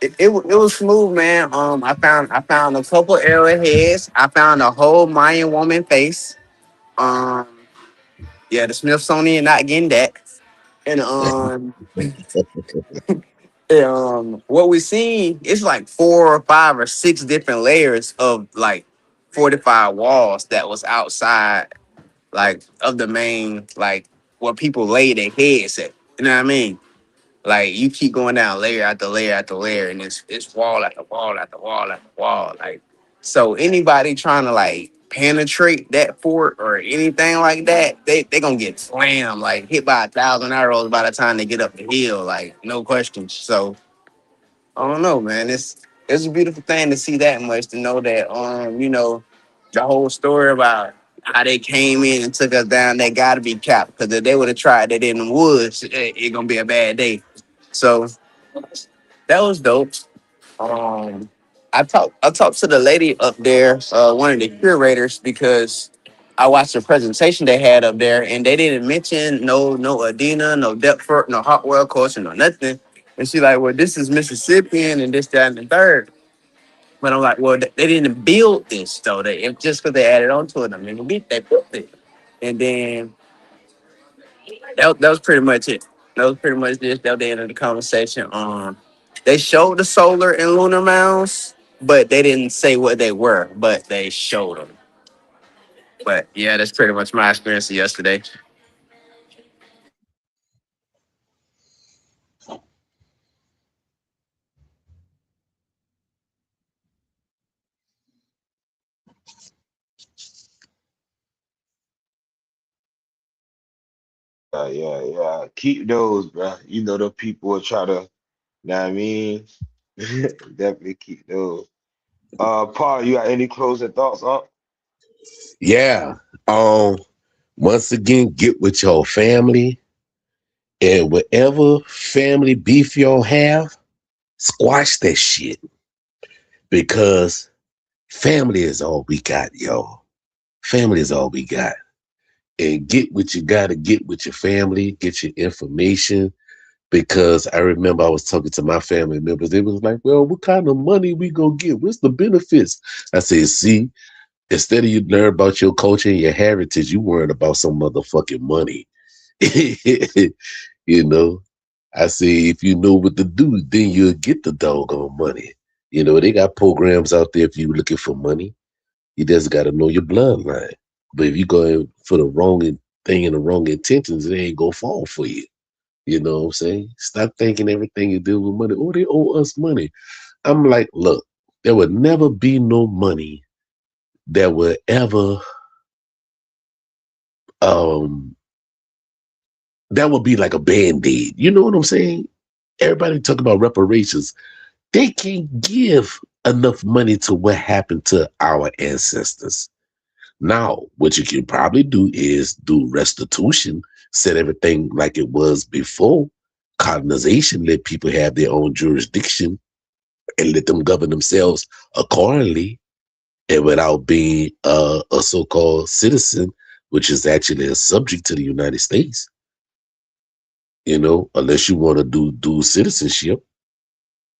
it was smooth, man. I found a couple arrowheads. I found a whole Mayan woman face. Um, yeah, the Smithsonian not getting that. And what we seen, it's like 4 or 5 or 6 different layers of like fortified walls that was outside, like of the main, like where people lay their heads at. You know what I mean? Like you keep going down layer after layer after layer, and it's wall after wall after wall after wall. Like so, anybody trying to like penetrate that fort or anything like that, they gonna get slammed, like hit by 1,000 arrows by the time they get up the hill. Like no questions. So I don't know, man. It's a beautiful thing to see that much, to know that the whole story about how they came in and took us down, they gotta be capped. Because if they would have tried that in the woods, it gonna be a bad day. So that was dope. I talked to the lady up there, one of the curators, because I watched the presentation they had up there, and they didn't mention no Adena, no Deptford, no Hartwell culture, no nothing. And she like, well, this is Mississippian and this, that, and the third. But I'm like, well, they didn't build this though. Just because they added on to it, I mean, they built it. And then that was pretty much it. That was pretty much this. That was the end of the conversation. They showed the solar and lunar mounds, but they didn't say what they were. But they showed them. But yeah, that's pretty much my experience yesterday. Yeah. Keep those, bro. You know the people will try to, know what I mean? Definitely keep those. Paul, you got any closing thoughts on? Yeah. Um, Once again, get with your family and whatever family beef y'all have, squash that shit because family is all we got, y'all. Family is all we got. And get what you gotta get with your family, get your information. Because I remember I was talking to my family members. They was like, well, what kind of money we gonna get? What's the benefits? I said, see, instead of you learn about your culture and your heritage, you worrying about some motherfucking money. You know, I say if you know what to do, then you'll get the doggone money. You know, they got programs out there if you're looking for money. You just got to know your bloodline. But if you go in for the wrong thing and the wrong intentions, it ain't gonna fall for you. You know what I'm saying? Stop thinking everything you do with money. Oh, they owe us money. I'm like, look, there would never be no money that would ever um that would be like a band-aid. You know what I'm saying? Everybody talk about reparations. They can't give enough money to what happened to our ancestors. Now, what you can probably do is do restitution, set everything like it was before colonization, let people have their own jurisdiction and let them govern themselves accordingly and without being a so-called citizen, which is actually a subject to the United States, you know, unless you want to do dual citizenship.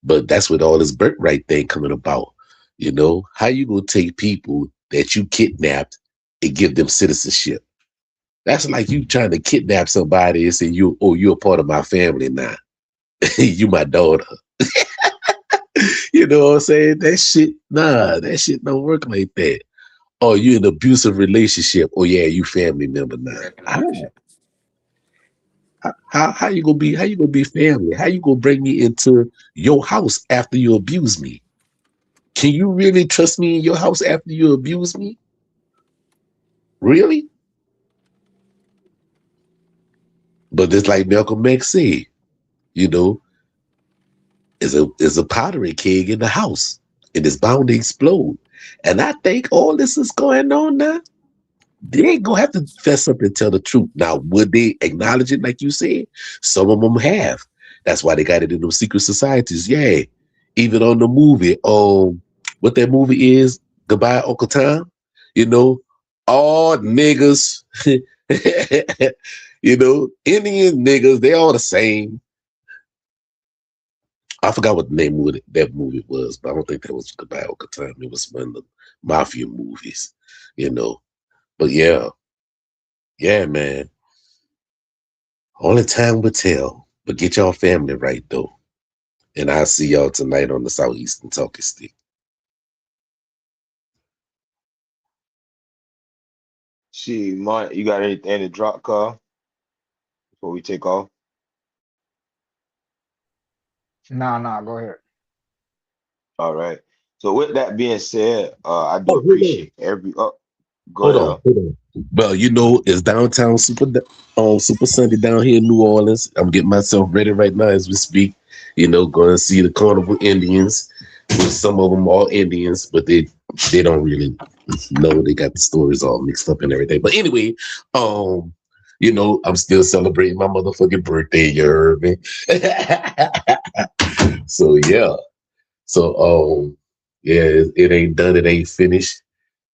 But that's what all this birthright thing coming about. You know, how you gonna take people that you kidnapped and give them citizenship? That's like you trying to kidnap somebody and say you're a part of my family now. You my daughter. You know what I'm saying? That shit don't work like that. Oh, you in an abusive relationship. Oh yeah, you family member now. How you gonna be family? How you gonna bring me into your house after you abuse me? Can you really trust me in your house after you abuse me? Really? But it's like Malcolm X said, you know, is a pottery keg in the house and it's bound to explode. And I think all this is going on now. They ain't gonna have to fess up and tell the truth. Now, would they acknowledge it like you said? Some of them have. That's why they got it in those secret societies. Yeah. Even on the movie, what that movie is, Goodbye Uncle Tom, you know, all niggas, you know, Indian niggas, they all the same. I forgot what the name of that movie was, but I don't think that was Goodbye Uncle Tom. It was one of the mafia movies, you know. But yeah, man. Only time will tell. But get y'all family right though. And I'll see y'all tonight on the Southeastern Talking Stick. See, Mike, you got anything to drop, Carl, before we take off? No, go ahead. All right. So with that being said, I do Oh, hold on. appreciate every go Hold ahead. on. Hold on. Well, you know, it's downtown Super Sunday down here in New Orleans. I'm getting myself ready right now as we speak. You know, going to see the Carnival Indians. Which some of them are Indians, but they don't really know. They got the stories all mixed up and everything. But anyway, you know, I'm still celebrating my motherfucking birthday. You heard me? So yeah. So yeah, it ain't done. It ain't finished.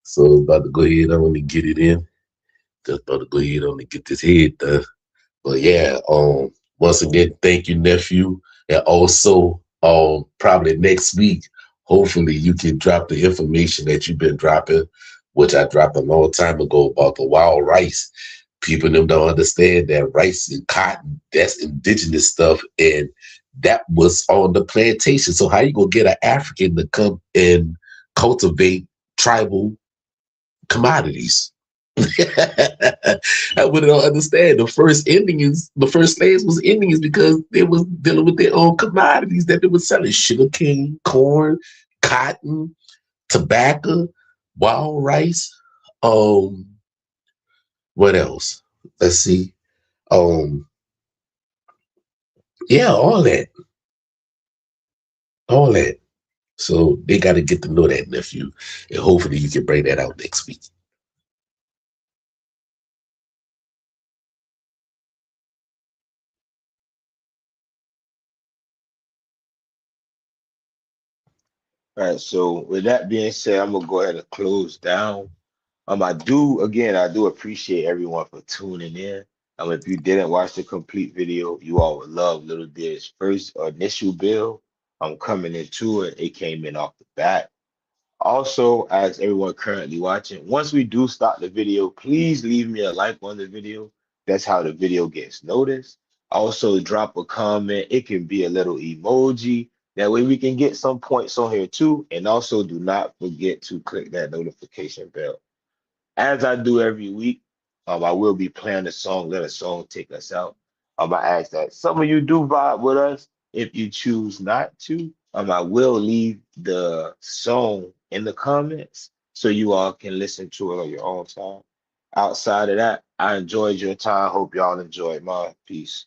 So about to go ahead on and get it in. Just about to go ahead on and get this head done. But yeah, once again, thank you, nephew. And also, probably next week, hopefully you can drop the information that you've been dropping, which I dropped a long time ago about the wild rice. People them don't understand that rice and cotton, that's indigenous stuff, and that was on the plantation. So how you gonna get an African to come and cultivate tribal commodities? I would don't understand. The first slaves was Indians because they was dealing with their own commodities that they were selling: sugarcane, corn, cotton, tobacco, wild rice. Um, what else? Let's see. Um, yeah, all that. So they got to get to know that, nephew, and hopefully you can bring that out next week. All right, so with that being said, I'm gonna go ahead and close down. I do appreciate everyone for tuning in. If you didn't watch the complete video, you all would love Little Dear's first initial build. I'm coming into it. It came in off the bat. Also, as everyone currently watching, once we do start the video, please leave me a like on the video. That's how the video gets noticed. Also, drop a comment. It can be a little emoji. That way we can get some points on here too. And also do not forget to click that notification bell. As I do every week, I will be playing a song, let a song take us out. I ask that some of you do vibe with us. If you choose not to, I will leave the song in the comments so you all can listen to it on your own time. Outside of that, I enjoyed your time. Hope y'all enjoyed mine. Peace.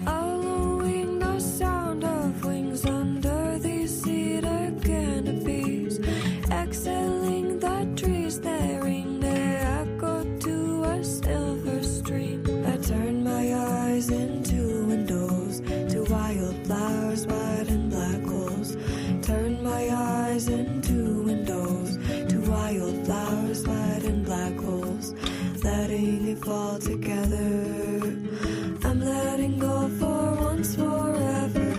Following the sound of wings under these cedar canopies, exhaling the trees, staring their echo to a silver stream. I turn my eyes into windows to wildflowers, white and black holes. Turn my eyes into windows to wildflowers, white and black holes. Letting it fall together. I'm letting go for once forever.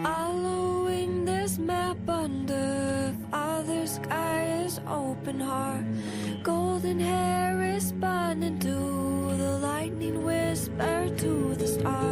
Following this map under Father sky is open heart. Golden hair is spun into the lightning whisper to the stars.